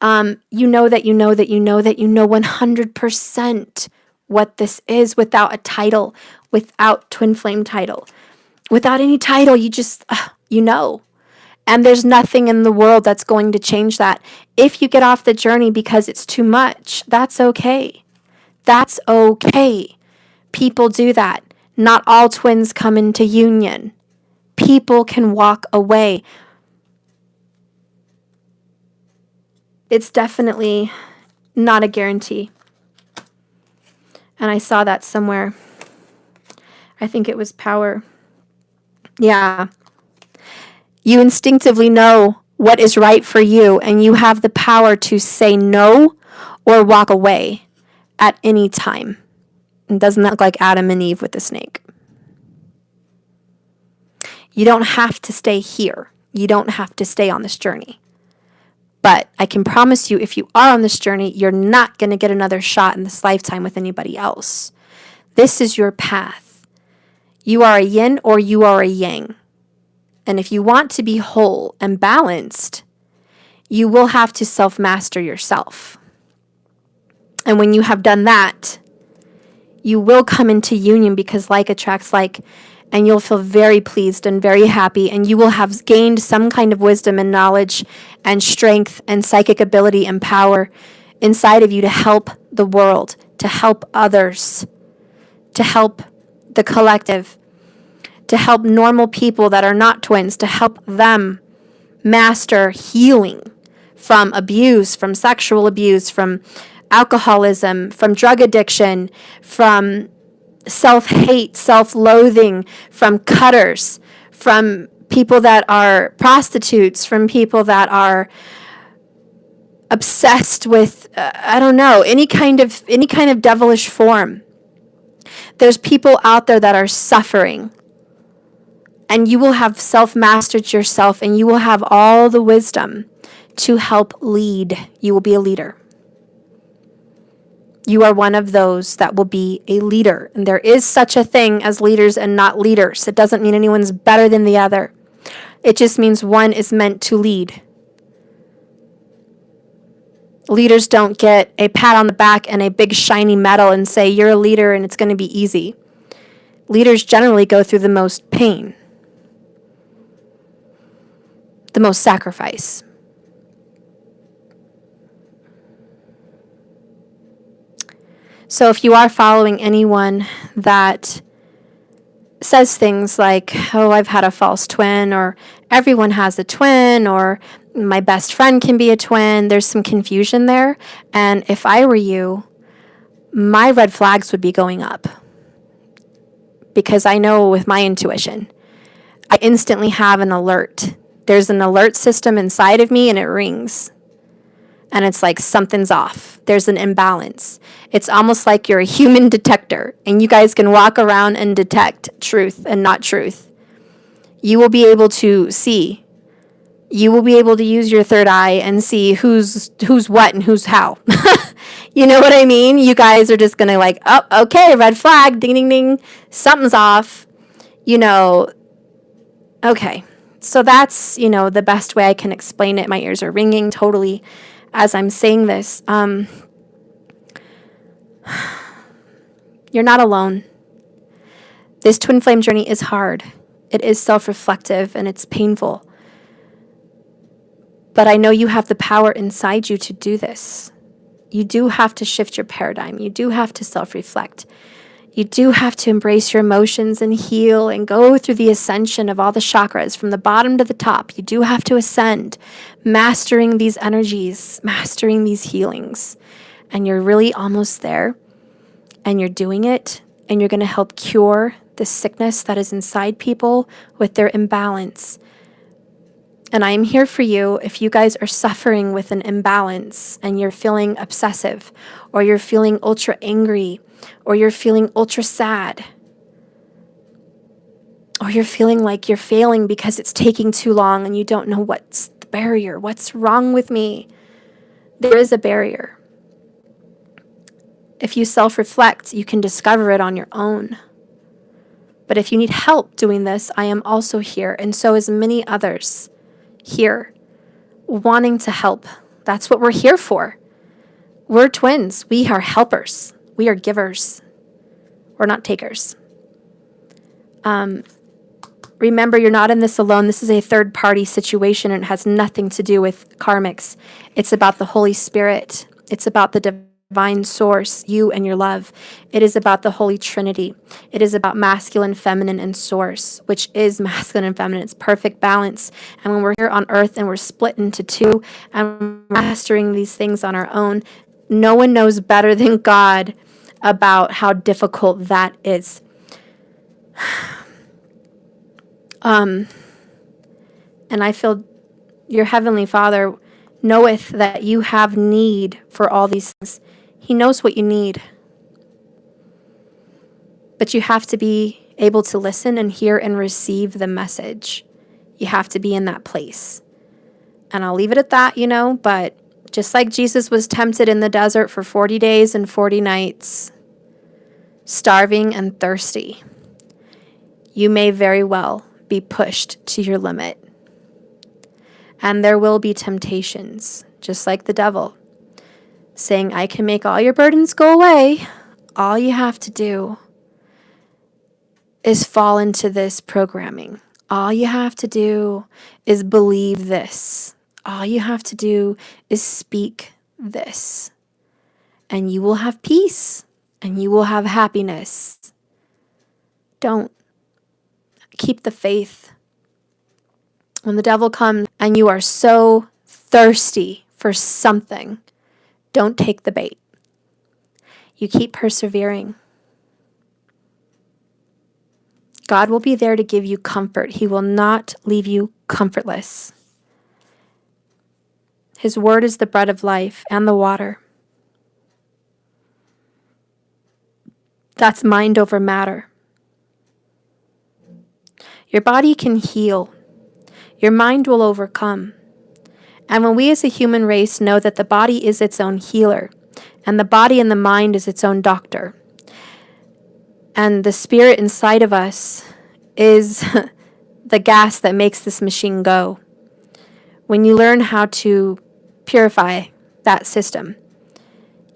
You know that you know that you know that you know 100% what this is without a title, without twin flame title. Without any title, you just, you know. And there's nothing in the world that's going to change that. If you get off the journey because it's too much, that's okay. That's okay. People do that. Not all twins come into union. People can walk away. It's definitely not a guarantee. And I saw that somewhere. I think it was Power. Yeah. You instinctively know what is right for you, and you have the power to say no or walk away at any time. And doesn't that look like Adam and Eve with the snake? You don't have to stay here. You don't have to stay on this journey. But I can promise you, if you are on this journey, you're not going to get another shot in this lifetime with anybody else. This is your path. You are a yin or you are a yang. And if you want to be whole and balanced, you will have to self-master yourself. And when you have done that, you will come into union because like attracts like, and you'll feel very pleased and very happy, and you will have gained some kind of wisdom and knowledge and strength and psychic ability and power inside of you to help the world, to help others, to help the collective, to help normal people that are not twins, to help them master healing from abuse, from sexual abuse, from alcoholism, from drug addiction, from self-hate, self-loathing, from cutters, from people that are prostitutes, from people that are obsessed with, any kind of devilish form. There's people out there that are suffering. And you will have self-mastered yourself, and you will have all the wisdom to help lead. You will be a leader. You are one of those that will be a leader. And there is such a thing as leaders and not leaders. It doesn't mean anyone's better than the other. It just means one is meant to lead. Leaders don't get a pat on the back and a big shiny medal and say, you're a leader and it's going to be easy. Leaders generally go through the most pain, the most sacrifice. So if you are following anyone that says things like, oh, I've had a false twin, or everyone has a twin, or my best friend can be a twin, there's some confusion there. And if I were you, my red flags would be going up. Because I know with my intuition, I instantly have an alert. There's an alert system inside of me and it rings. And it's like something's off. There's an imbalance. It's almost like you're a human detector and you guys can walk around and detect truth and not truth. You will be able to see. You will be able to use your third eye and see who's what and who's how. You know what I mean? You guys are just going to like, oh, okay, red flag, ding, ding, ding. Something's off. Okay. So that's, the best way I can explain it. My ears are ringing totally as I'm saying this. You're not alone. This twin flame journey is hard. It is self-reflective and it's painful. But I know you have the power inside you to do this. You do have to shift your paradigm. You do have to self-reflect. You do have to embrace your emotions and heal and go through the ascension of all the chakras from the bottom to the top. You do have to ascend, mastering these energies, mastering these healings. And you're really almost there. And you're doing it. And you're going to help cure the sickness that is inside people with their imbalance. And I am here for you if you guys are suffering with an imbalance and you're feeling obsessive, or you're feeling ultra angry, or you're feeling ultra sad, or you're feeling like you're failing because it's taking too long and you don't know what's the barrier, what's wrong with me. There is a barrier. If you self-reflect, you can discover it on your own. But if you need help doing this, I am also here, and so is many others here wanting to help. That's what we're here for. We're twins. We are helpers. We are givers. We're not takers. Remember, you're not in this alone. This is a third-party situation, and it has nothing to do with karmics. It's about the Holy Spirit. It's about the divine source, you and your love. It is about the Holy Trinity. It is about masculine, feminine, and source, which is masculine and feminine. It's perfect balance. And when we're here on earth and we're split into two and mastering these things on our own, no one knows better than God about how difficult that is. And I feel your heavenly Father knoweth that you have need for all these things. He knows what you need. But you have to be able to listen and hear and receive the message. You have to be in that place. And I'll leave it at that, but just like Jesus was tempted in the desert for 40 days and 40 nights, starving and thirsty, you may very well be pushed to your limit. And there will be temptations, just like the devil, saying, I can make all your burdens go away. All you have to do is fall into this programming. All you have to do is believe this. All you have to do is speak this. And you will have peace and you will have happiness. Don't. Keep the faith. When the devil comes and you are so thirsty for something, don't take the bait. You keep persevering. God will be there to give you comfort. He will not leave you comfortless. His word is the bread of life and the water. That's mind over matter. Your body can heal. Your mind will overcome. And when we as a human race know that the body is its own healer, and the body and the mind is its own doctor, and the spirit inside of us is the gas that makes this machine go. When you learn how to purify that system,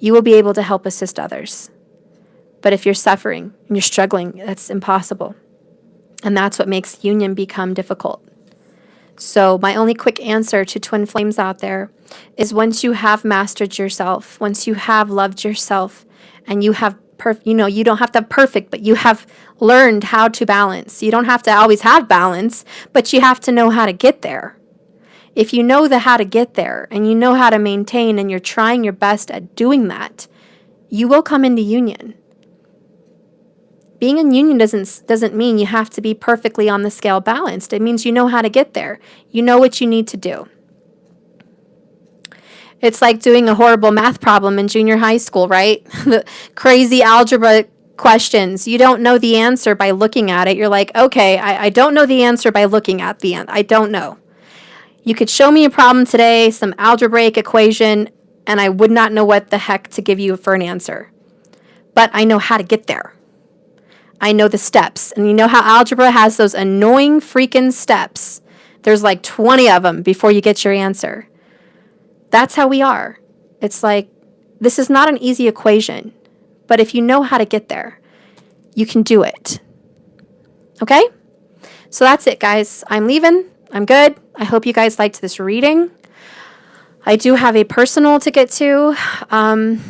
you will be able to help assist others. But if you're suffering and you're struggling, that's impossible. And that's what makes union become difficult. So my only quick answer to twin flames out there is once you have mastered yourself, once you have loved yourself, and you have you don't have to have perfect, but you have learned how to balance. You don't have to always have balance, but you have to know how to get there. If you know how to get there and you know how to maintain and you're trying your best at doing that, you will come into union. Being in union doesn't mean you have to be perfectly on the scale balanced. It means you know how to get there. You know what you need to do. It's like doing a horrible math problem in junior high school, right? The crazy algebra questions. You don't know the answer by looking at it. You're like, okay, I don't know the answer by looking at the end. I don't know. You could show me a problem today, some algebraic equation, and I would not know what the heck to give you for an answer. But I know how to get there. I know the steps. And you know how algebra has those annoying freaking steps? There's like 20 of them before you get your answer. That's how we are. It's like, this is not an easy equation, but if you know how to get there, you can do it. Okay? So that's it, guys. I'm leaving. I'm good. I hope you guys liked this reading. I do have a personal to get to, and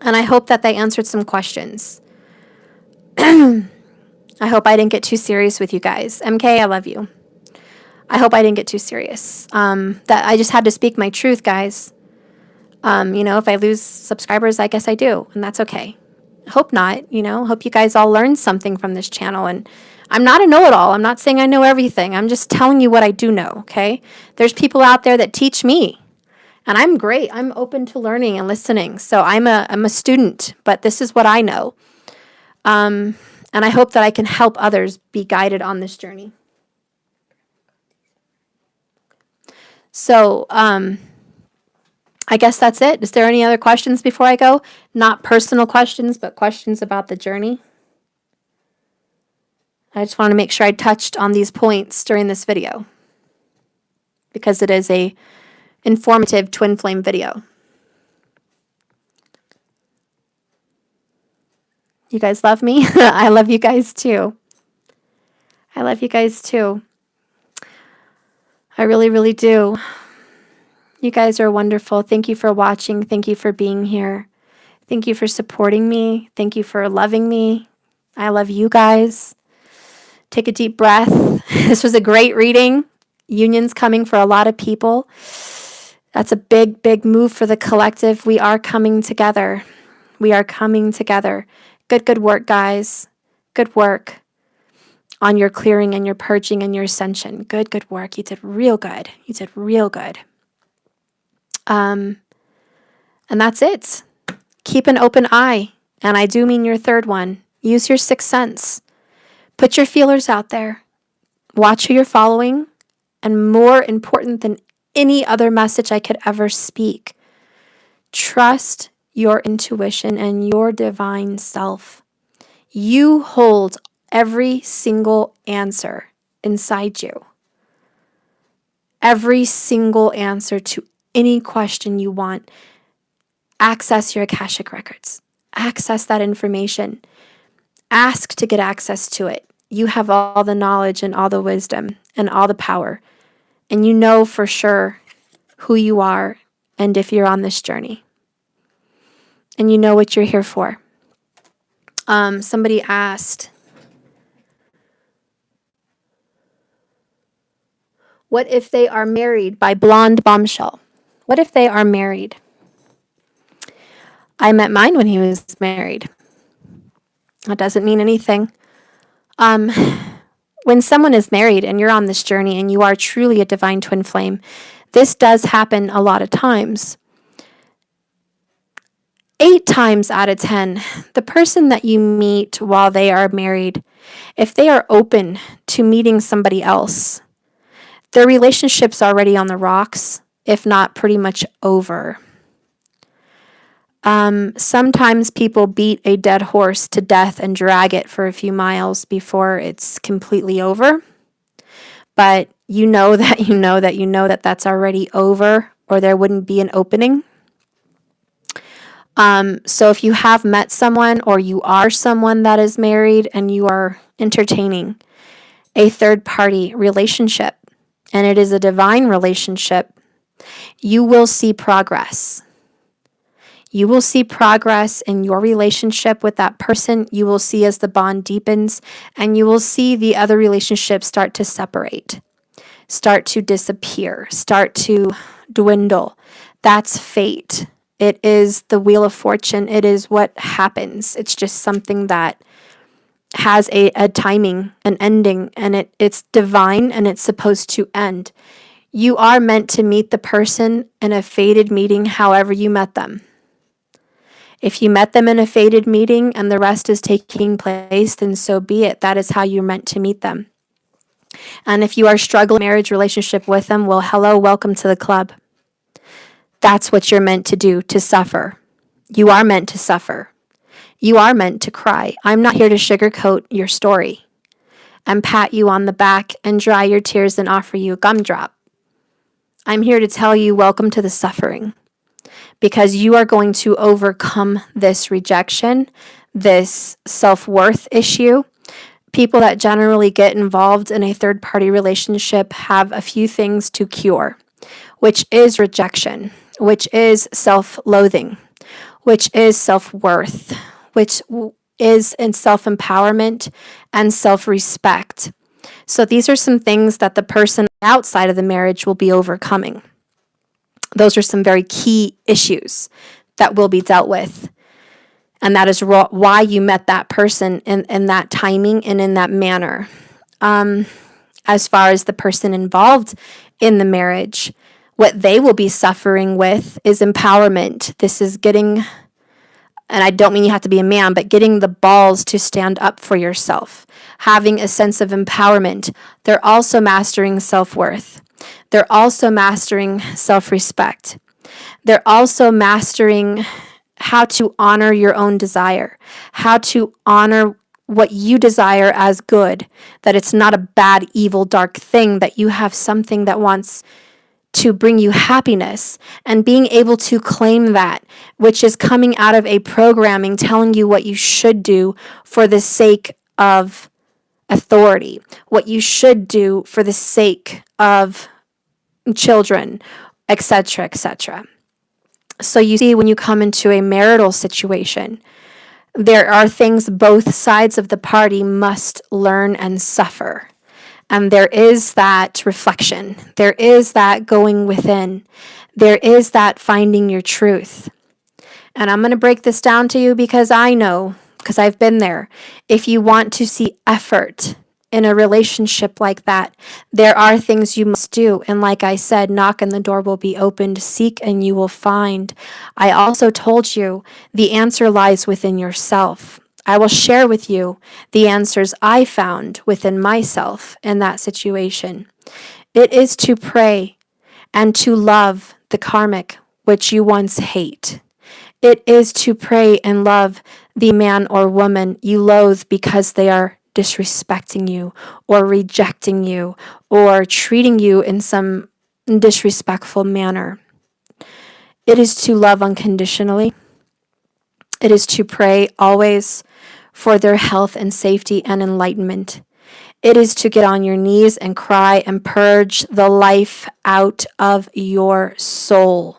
I hope that they answered some questions. I hope I didn't get too serious with you guys. MK, I love you. I hope I didn't get too serious. That I just had to speak my truth, guys. If I lose subscribers, I guess I do, and that's okay. Hope not, hope you guys all learned something from this channel. And I'm not a know-it-all. I'm not saying I know everything. I'm just telling you what I do know, okay? There's people out there that teach me, and I'm great. I'm open to learning and listening. So I'm a student, but this is what I know. And I hope that I can help others be guided on this journey. So, I guess that's it. Is there any other questions before I go? Not personal questions, but questions about the journey. I just want to make sure I touched on these points during this video because it is a informative twin flame video. You guys love me? I love you guys too. I love you guys too. I really, really do. You guys are wonderful. Thank you for watching. Thank you for being here. Thank you for supporting me. Thank you for loving me. I love you guys. Take a deep breath. This was a great reading. Union's coming for a lot of people. That's a big, big move for the collective. We are coming together. We are coming together. Good work, guys. Good work on your clearing and your purging and your ascension. Good work. You did real good. You did real good. And that's it. Keep an open eye. And I do mean your third one. Use your sixth sense. Put your feelers out there. Watch who you're following. And more important than any other message I could ever speak, trust your intuition and your divine self. You hold every single answer inside you. Every single answer to any question you want. Access your Akashic records. Access that information. Ask to get access to it. You have all the knowledge and all the wisdom and all the power. And you know for sure who you are and if you're on this journey. And you know what you're here for. Somebody asked, what if they are married by Blonde Bombshell? What if they are married? I met mine when he was married. That doesn't mean anything. When someone is married and you're on this journey and you are truly a divine twin flame, this does happen a lot of times. 8 times out of 10, the person that you meet while they are married, if they are open to meeting somebody else, their relationship's already on the rocks, if not pretty much over. Sometimes people beat a dead horse to death and drag it for a few miles before it's completely over. But you know that that's already over, or there wouldn't be an opening. So if you have met someone or you are someone that is married and you are entertaining a third-party relationship, and it is a divine relationship, you will see progress. You will see progress in your relationship with that person. You will see as the bond deepens, and you will see the other relationships start to separate, start to disappear, start to dwindle. That's fate. It is the wheel of fortune. It is what happens. It's just something that has a timing, an ending, and it's divine and it's supposed to end. You are meant to meet the person in a fated meeting however you met them. If you met them in a fated meeting and the rest is taking place, then so be it. That is how you're meant to meet them. And if you are struggling in a marriage relationship with them, well, hello, welcome to the club. That's what you're meant to do, to suffer. You are meant to suffer. You are meant to cry. I'm not here to sugarcoat your story and pat you on the back and dry your tears and offer you a gumdrop. I'm here to tell you, welcome to the suffering. Because you are going to overcome this rejection, this self-worth issue. People that generally get involved in a third-party relationship have a few things to cure, which is rejection, which is self-loathing, which is self-worth, which is in self-empowerment and self-respect. So these are some things that the person outside of the marriage will be overcoming. Those are some very key issues that will be dealt with. And that is why you met that person in that timing and in that manner. As far as the person involved in the marriage, what they will be suffering with is empowerment. This is getting, and I don't mean you have to be a man, but getting the balls to stand up for yourself, having a sense of empowerment. They're also mastering self-worth. They're also mastering self-respect. They're also mastering how to honor your own desire, how to honor what you desire as good, that it's not a bad, evil, dark thing, that you have something that wants to bring you happiness, and being able to claim that, which is coming out of a programming telling you what you should do for the sake of authority, what you should do for the sake of children, etc., etc. So you see, when you come into a marital situation, there are things both sides of the party must learn and suffer. And there is that reflection. There is that going within. There is that finding your truth. And I'm going to break this down to you because I know, because I've been there. If you want to see effort in a relationship like that, there are things you must do. And like I said, knock and the door will be opened, seek and you will find. I also told you the answer lies within yourself. I will share with you the answers I found within myself in that situation. It is to pray and to love the karmic which you once hate. It is to pray and love the man or woman you loathe because they are disrespecting you or rejecting you or treating you in some disrespectful manner. It is to love unconditionally. It is to pray always for their health and safety and enlightenment. It is to get on your knees and cry and purge the life out of your soul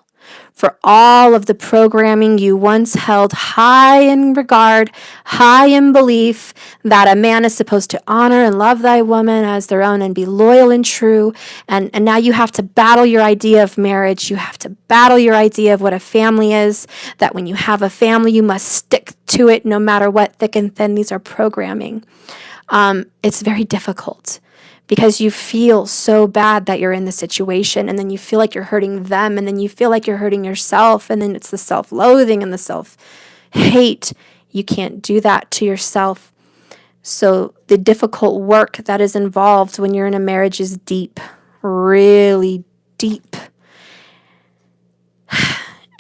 for all of the programming you once held high in regard, high in belief that a man is supposed to honor and love thy woman as their own and be loyal and true. And now you have to battle your idea of marriage. You have to battle your idea of what a family is, that when you have a family, you must stick to it no matter what, thick and thin. These are programming. It's very difficult because you feel so bad that you're in the situation, and then you feel like you're hurting them, and then you feel like you're hurting yourself, and then it's the self-loathing and the self-hate. You can't do that to yourself. So the difficult work that is involved when you're in a marriage is deep, really deep.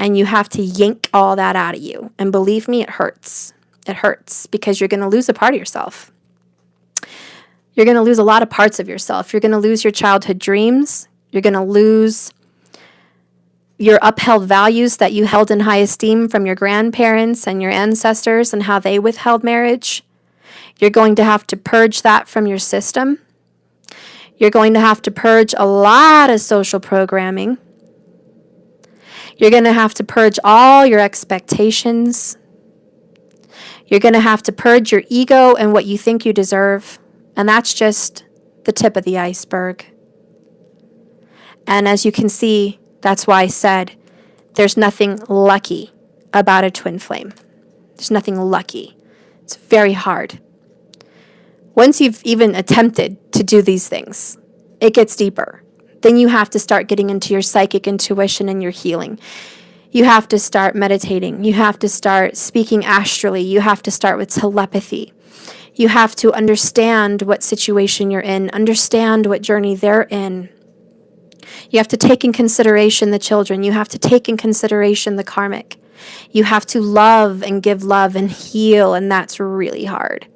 And you have to yank all that out of you. And believe me, it hurts. It hurts because you're going to lose a part of yourself. You're going to lose a lot of parts of yourself. You're going to lose your childhood dreams. You're going to lose your upheld values that you held in high esteem from your grandparents and your ancestors and how they withheld marriage. You're going to have to purge that from your system. You're going to have to purge a lot of social programming. You're going to have to purge all your expectations. You're going to have to purge your ego and what you think you deserve. And that's just the tip of the iceberg. And as you can see, that's why I said there's nothing lucky about a twin flame. There's nothing lucky. It's very hard. Once you've even attempted to do these things, it gets deeper. Then you have to start getting into your psychic intuition and your healing. You have to start meditating. You have to start speaking astrally. You have to start with telepathy. You have to understand what situation you're in, understand what journey they're in. You have to take in consideration the children. You have to take in consideration the karmic. You have to love and give love and heal, and that's really hard.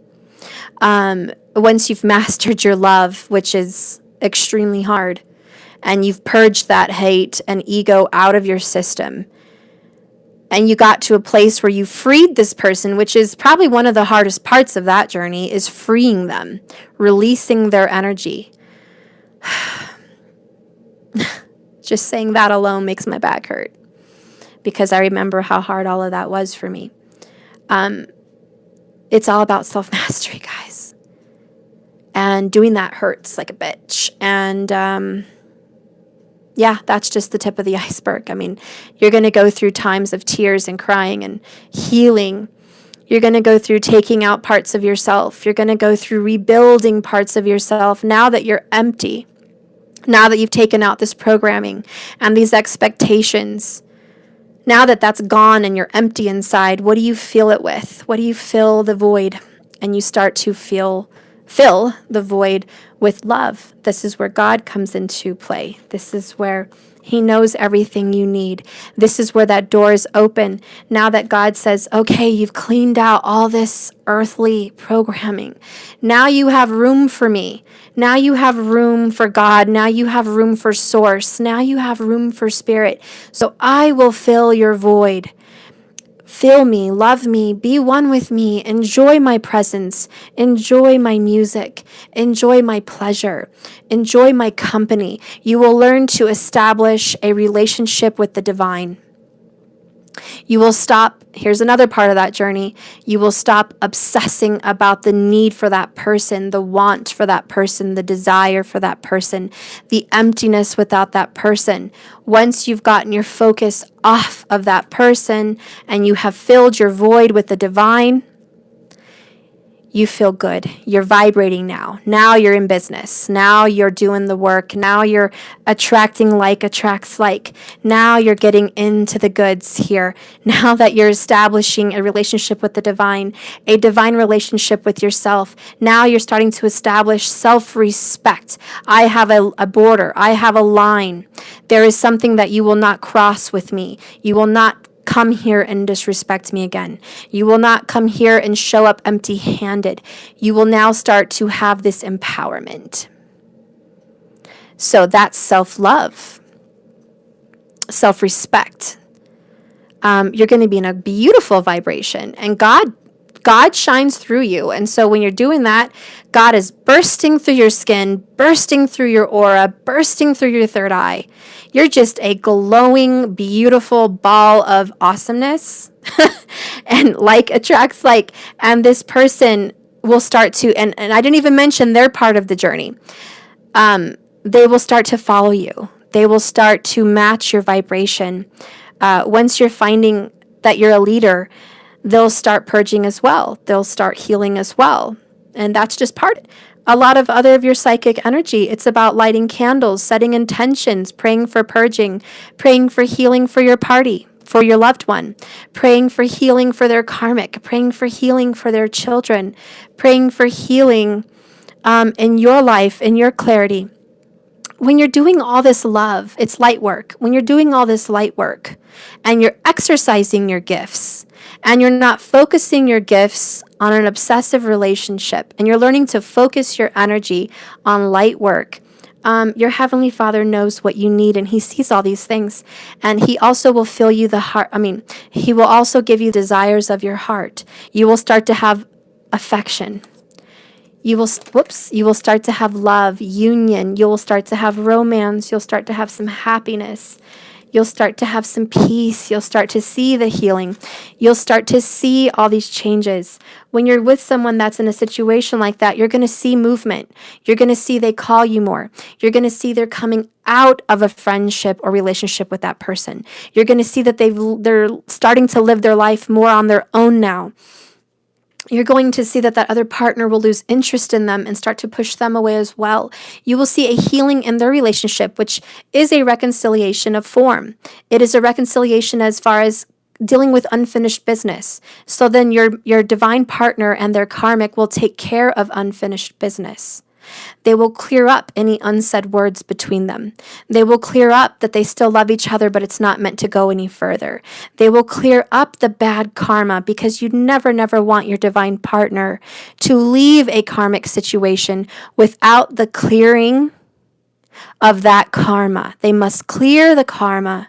Once you've mastered your love, which is extremely hard, and you've purged that hate and ego out of your system, and you got to a place where you freed this person, which is probably one of the hardest parts of that journey, is freeing them, releasing their energy. Just saying that alone makes my back hurt because I remember how hard all of that was for me. It's all about self-mastery, guys. And doing that hurts like a bitch. And yeah, that's just the tip of the iceberg. I mean, you're going to go through times of tears and crying and healing. You're going to go through taking out parts of yourself. You're going to go through rebuilding parts of yourself now that you're empty. Now that you've taken out this programming and these expectations. Now that that's gone and you're empty inside, what do you fill it with? What do you fill the void? And you start to fill the void with love. This is where God comes into play. This is where He knows everything you need. This is where that door is open. Now that God says, okay, you've cleaned out all this earthly programming. Now you have room for me. Now you have room for God. Now you have room for source. Now you have room for spirit. So I will fill your void Feel me, love me, be one with me, enjoy my presence, enjoy my music, enjoy my pleasure, enjoy my company. You will learn to establish a relationship with the divine. You will stop, here's another part of that journey. You will stop obsessing about the need for that person, the want for that person, the desire for that person, the emptiness without that person. Once you've gotten your focus off of that person and you have filled your void with the divine, you feel good. You're vibrating now. Now you're in business. Now you're doing the work. Now you're attracting like attracts like. Now you're getting into the goods here. Now that you're establishing a relationship with the divine, a divine relationship with yourself, now you're starting to establish self-respect. I have a border. I have a line. There is something that you will not cross with me. You will not come here and disrespect me again. You will not come here and show up empty-handed. You will now start to have this empowerment. So that's self-love, self-respect. You're going to be in a beautiful vibration, and God shines through you. And so when you're doing that, God is bursting through your skin, bursting through your aura, bursting through your third eye. You're just a glowing, beautiful ball of awesomeness. And like attracts like. And this person will start to, and I didn't even mention their part of the journey. They will start to follow you. They will start to match your vibration. Once you're finding that you're a leader, they'll start purging as well. They'll start healing as well. And that's just part. A lot of other of your psychic energy, it's about lighting candles, setting intentions, praying for purging, praying for healing for your party, for your loved one, praying for healing for their karmic, praying for healing for their children, praying for healing in your life, in your clarity. When you're doing all this love, it's light work. When you're doing all this light work and you're exercising your gifts and you're not focusing your gifts on an obsessive relationship and you're learning to focus your energy on light work, your Heavenly Father knows what you need and He sees all these things. And He also will fill you the heart. He will also give you desires of your heart. You will start to have affection. You will start to have love, union. You will start to have romance. You'll start to have some happiness. You'll start to have some peace. You'll start to see the healing. You'll start to see all these changes. When you're with someone that's in a situation like that, you're going to see movement. You're going to see they call you more. You're going to see they're coming out of a friendship or relationship with that person. You're going to see that they're starting to live their life more on their own now. You're going to see that other partner will lose interest in them and start to push them away as well. You will see a healing in their relationship, which is a reconciliation of form. It is a reconciliation as far as dealing with unfinished business. So then your divine partner and their karmic will take care of unfinished business. They will clear up any unsaid words between them. They will clear up that they still love each other, but it's not meant to go any further. They will clear up the bad karma, because you never want your divine partner to leave a karmic situation without the clearing of that karma. They must clear the karma.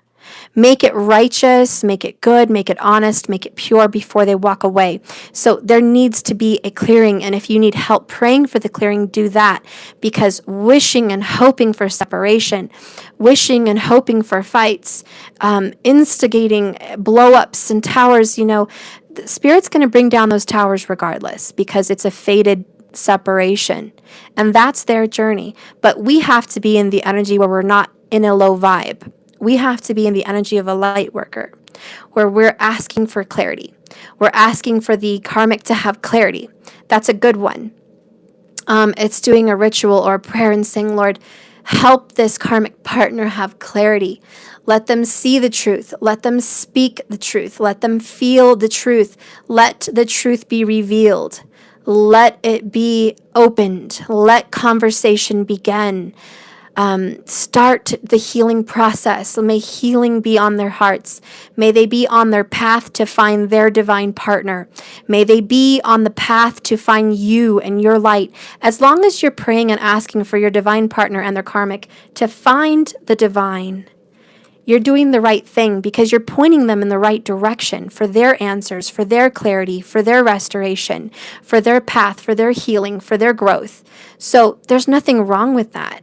Make it righteous, make it good, make it honest, make it pure before they walk away. So there needs to be a clearing. And if you need help praying for the clearing, do that. Because wishing and hoping for separation, wishing and hoping for fights, instigating blow-ups and towers, the Spirit's going to bring down those towers regardless, because it's a fated separation. And that's their journey. But we have to be in the energy where we're not in a low vibe. We have to be in the energy of a light worker, where we're asking for clarity. We're asking for the karmic to have clarity. That's a good one. It's doing a ritual or a prayer and saying, Lord, help this karmic partner have clarity. Let them see the truth. Let them speak the truth. Let them feel the truth. Let the truth be revealed. Let it be opened. Let conversation begin. Start the healing process. May healing be on their hearts. May they be on their path to find their divine partner. May they be on the path to find you and your light. As long as you're praying and asking for your divine partner and their karmic to find the divine, You're doing the right thing because you're pointing them in the right direction for their answers, for their clarity, for their restoration, for their path, for their healing, for their growth. So there's nothing wrong with that.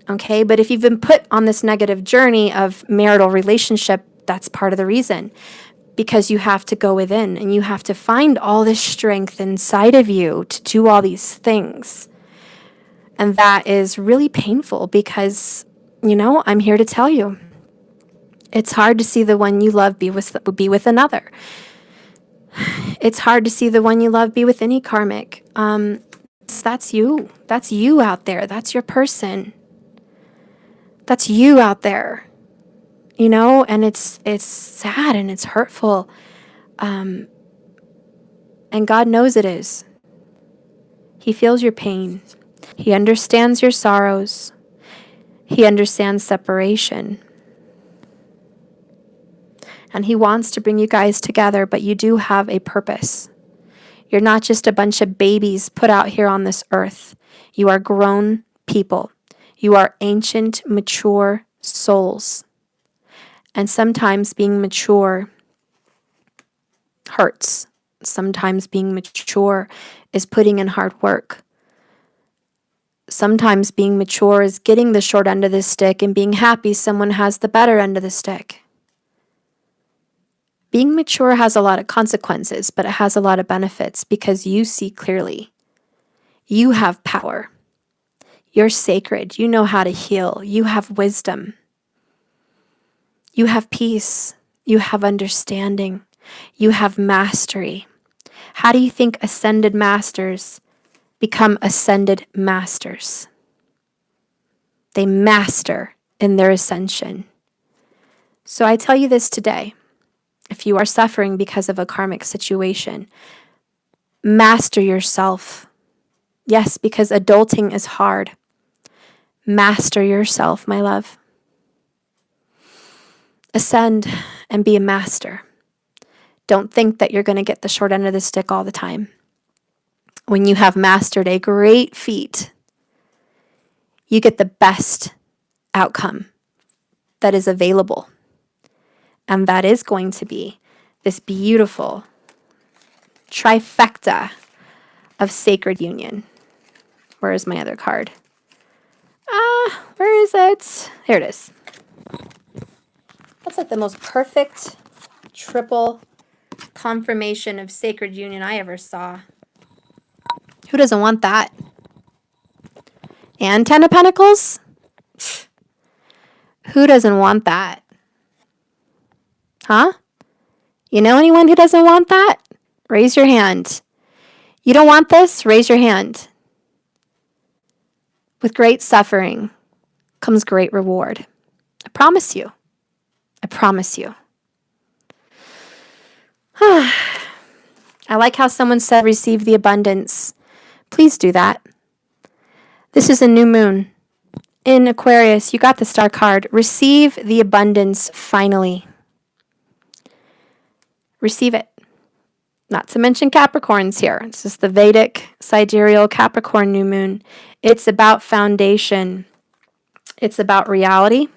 Okay, but if you've been put on this negative journey of marital relationship, that's part of the reason. Because you have to go within and you have to find all this strength inside of you to do all these things. And that is really painful because, I'm here to tell you, it's hard to see the one you love be with another. It's hard to see the one you love be with any karmic. That's you. That's you out there. That's your person. That's you out there. And it's sad and it's hurtful. And God knows it is. He feels your pain. He understands your sorrows. He understands separation. And he wants to bring you guys together, but you do have a purpose. You're not just a bunch of babies put out here on this earth. You are grown people. You are ancient, mature souls. And sometimes being mature hurts. Sometimes being mature is putting in hard work. Sometimes being mature is getting the short end of the stick and being happy someone has the better end of the stick. Being mature has a lot of consequences, but it has a lot of benefits because you see clearly. You have power. You're sacred. You know how to heal. You have wisdom. You have peace. You have understanding. You have mastery. How do you think ascended masters become ascended masters? They master in their ascension. So I tell you this today. If you are suffering because of a karmic situation, master yourself. Yes, because adulting is hard. Master yourself, my love. Ascend and be a master. Don't think that you're going to get the short end of the stick all the time. When you have mastered a great feat, you get the best outcome that is available. And that is going to be this beautiful trifecta of sacred union. Where is my other card? Where is it? Here it is. That's like the most perfect triple confirmation of sacred union I ever saw. Who doesn't want that? And Ten of Pentacles? Who doesn't want that? Huh? You know anyone who doesn't want that? Raise your hand. You don't want this? Raise your hand. With great suffering comes great reward. I promise you. I promise you. I like how someone said, receive the abundance. Please do that. This is a new moon. In Aquarius, you got the star card. Receive the abundance finally. Receive it. Not to mention Capricorns here. This is the Vedic sidereal Capricorn new moon. It's about foundation. It's about reality.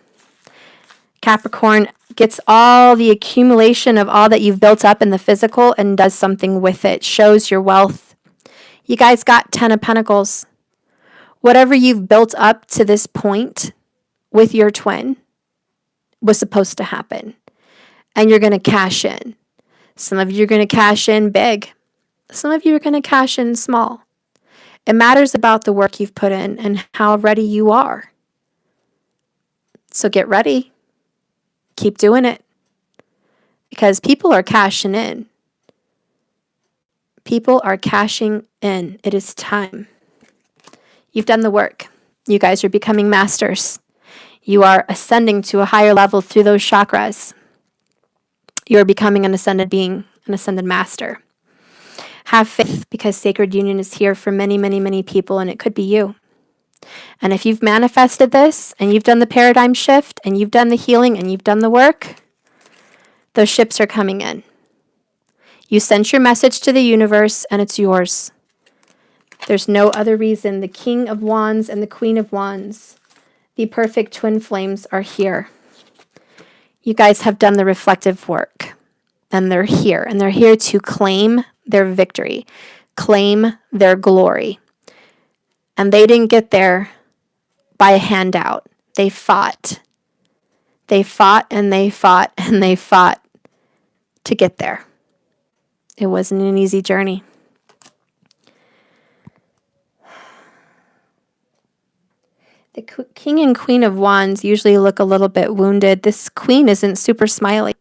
Capricorn gets all the accumulation of all that you've built up in the physical and does something with it. Shows your wealth. You guys got 10 of Pentacles. Whatever you've built up to this point with your twin was supposed to happen. And you're going to cash in. Some of you are going to cash in big. Some of you are going to cash in small. It matters about the work you've put in and how ready you are. So get ready. Keep doing it. Because people are cashing in. People are cashing in. It is time. You've done the work. You guys are becoming masters. You are ascending to a higher level through those chakras. You're becoming an ascended being, an ascended master. Have faith because sacred union is here for many, many, many people, and it could be you. And if you've manifested this, and you've done the paradigm shift, and you've done the healing, and you've done the work, those ships are coming in. You sent your message to the universe, and it's yours. There's no other reason. The King of Wands and the Queen of Wands, the perfect twin flames, are here. You guys have done the reflective work, and they're here. And they're here to claim their victory, claim their glory. And they didn't get there by a handout. They fought. They fought and they fought and they fought to get there. It wasn't an easy journey. The King and Queen of Wands usually look a little bit wounded. This queen isn't super smiley.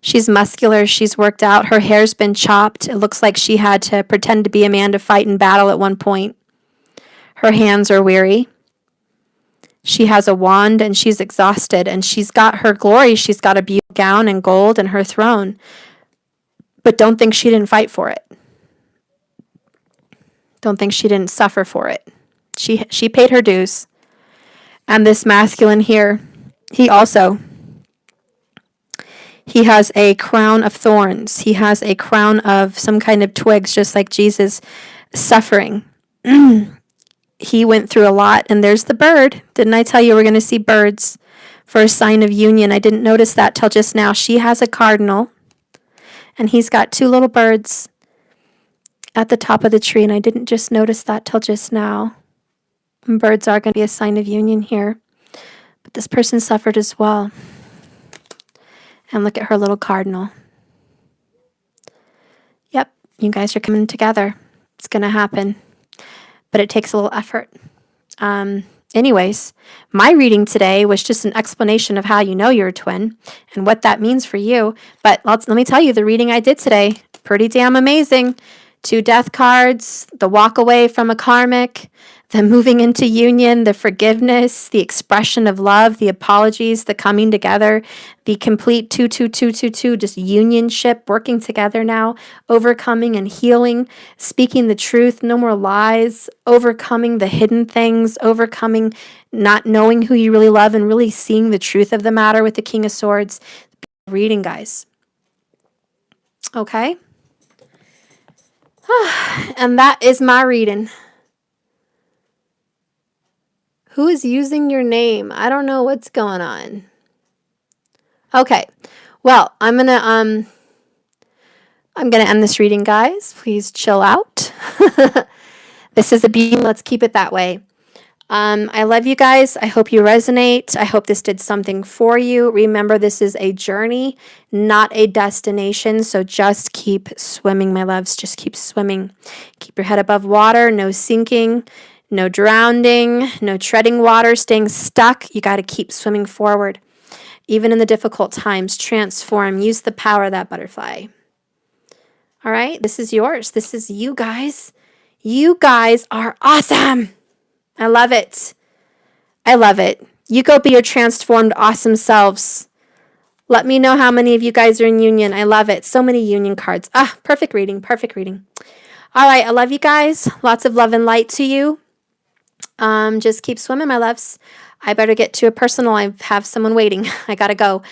She's muscular. She's worked out. Her hair's been chopped. It looks like she had to pretend to be a man to fight in battle at one point. Her hands are weary. She has a wand and she's exhausted, and she's got her glory. She's got a beautiful gown and gold and her throne. But don't think she didn't fight for it. Don't think she didn't suffer for it. She paid her dues. And this masculine here, he has a crown of thorns. He has a crown of some kind of twigs, just like Jesus, suffering. He went through a lot. And there's the bird. Didn't I tell you we're going to see birds for a sign of union? I didn't notice that till just now. She has a cardinal, and he's got two little birds at the top of the tree, and I didn't just notice that till just now. And birds are going to be a sign of union here. But this person suffered as well. And look at her little cardinal. Yep, you guys are coming together. It's going to happen. But it takes a little effort. Anyways, my reading today was just an explanation of how you know you're a twin and what that means for you. But let me tell you, the reading I did today, pretty damn amazing. 2 death cards, the walk away from a karmic, the moving into union, the forgiveness, the expression of love, the apologies, the coming together, the complete 2-2-2-2-2, just unionship, working together now, overcoming and healing, speaking the truth, no more lies, overcoming the hidden things, overcoming not knowing who you really love and really seeing the truth of the matter with the King of Swords. Reading, guys. Okay? And that is my reading. Who is using your name? I don't know what's going on. Okay. Well, I'm gonna end this reading, guys. Please chill out. This is a beauty. Let's keep it that way. I love you guys. I hope you resonate. I hope this did something for you. Remember, this is a journey, not a destination. So just keep swimming, my loves. Just keep swimming. Keep your head above water. No sinking. No drowning, no treading water, staying stuck. You got to keep swimming forward. Even in the difficult times, transform. Use the power of that butterfly. All right? This is yours. This is you guys. You guys are awesome. I love it. I love it. You go be your transformed, awesome selves. Let me know how many of you guys are in union. I love it. So many union cards. Perfect reading. Perfect reading. All right. I love you guys. Lots of love and light to you. Just keep swimming, my loves. I better get to a personal. I have someone waiting. I gotta go.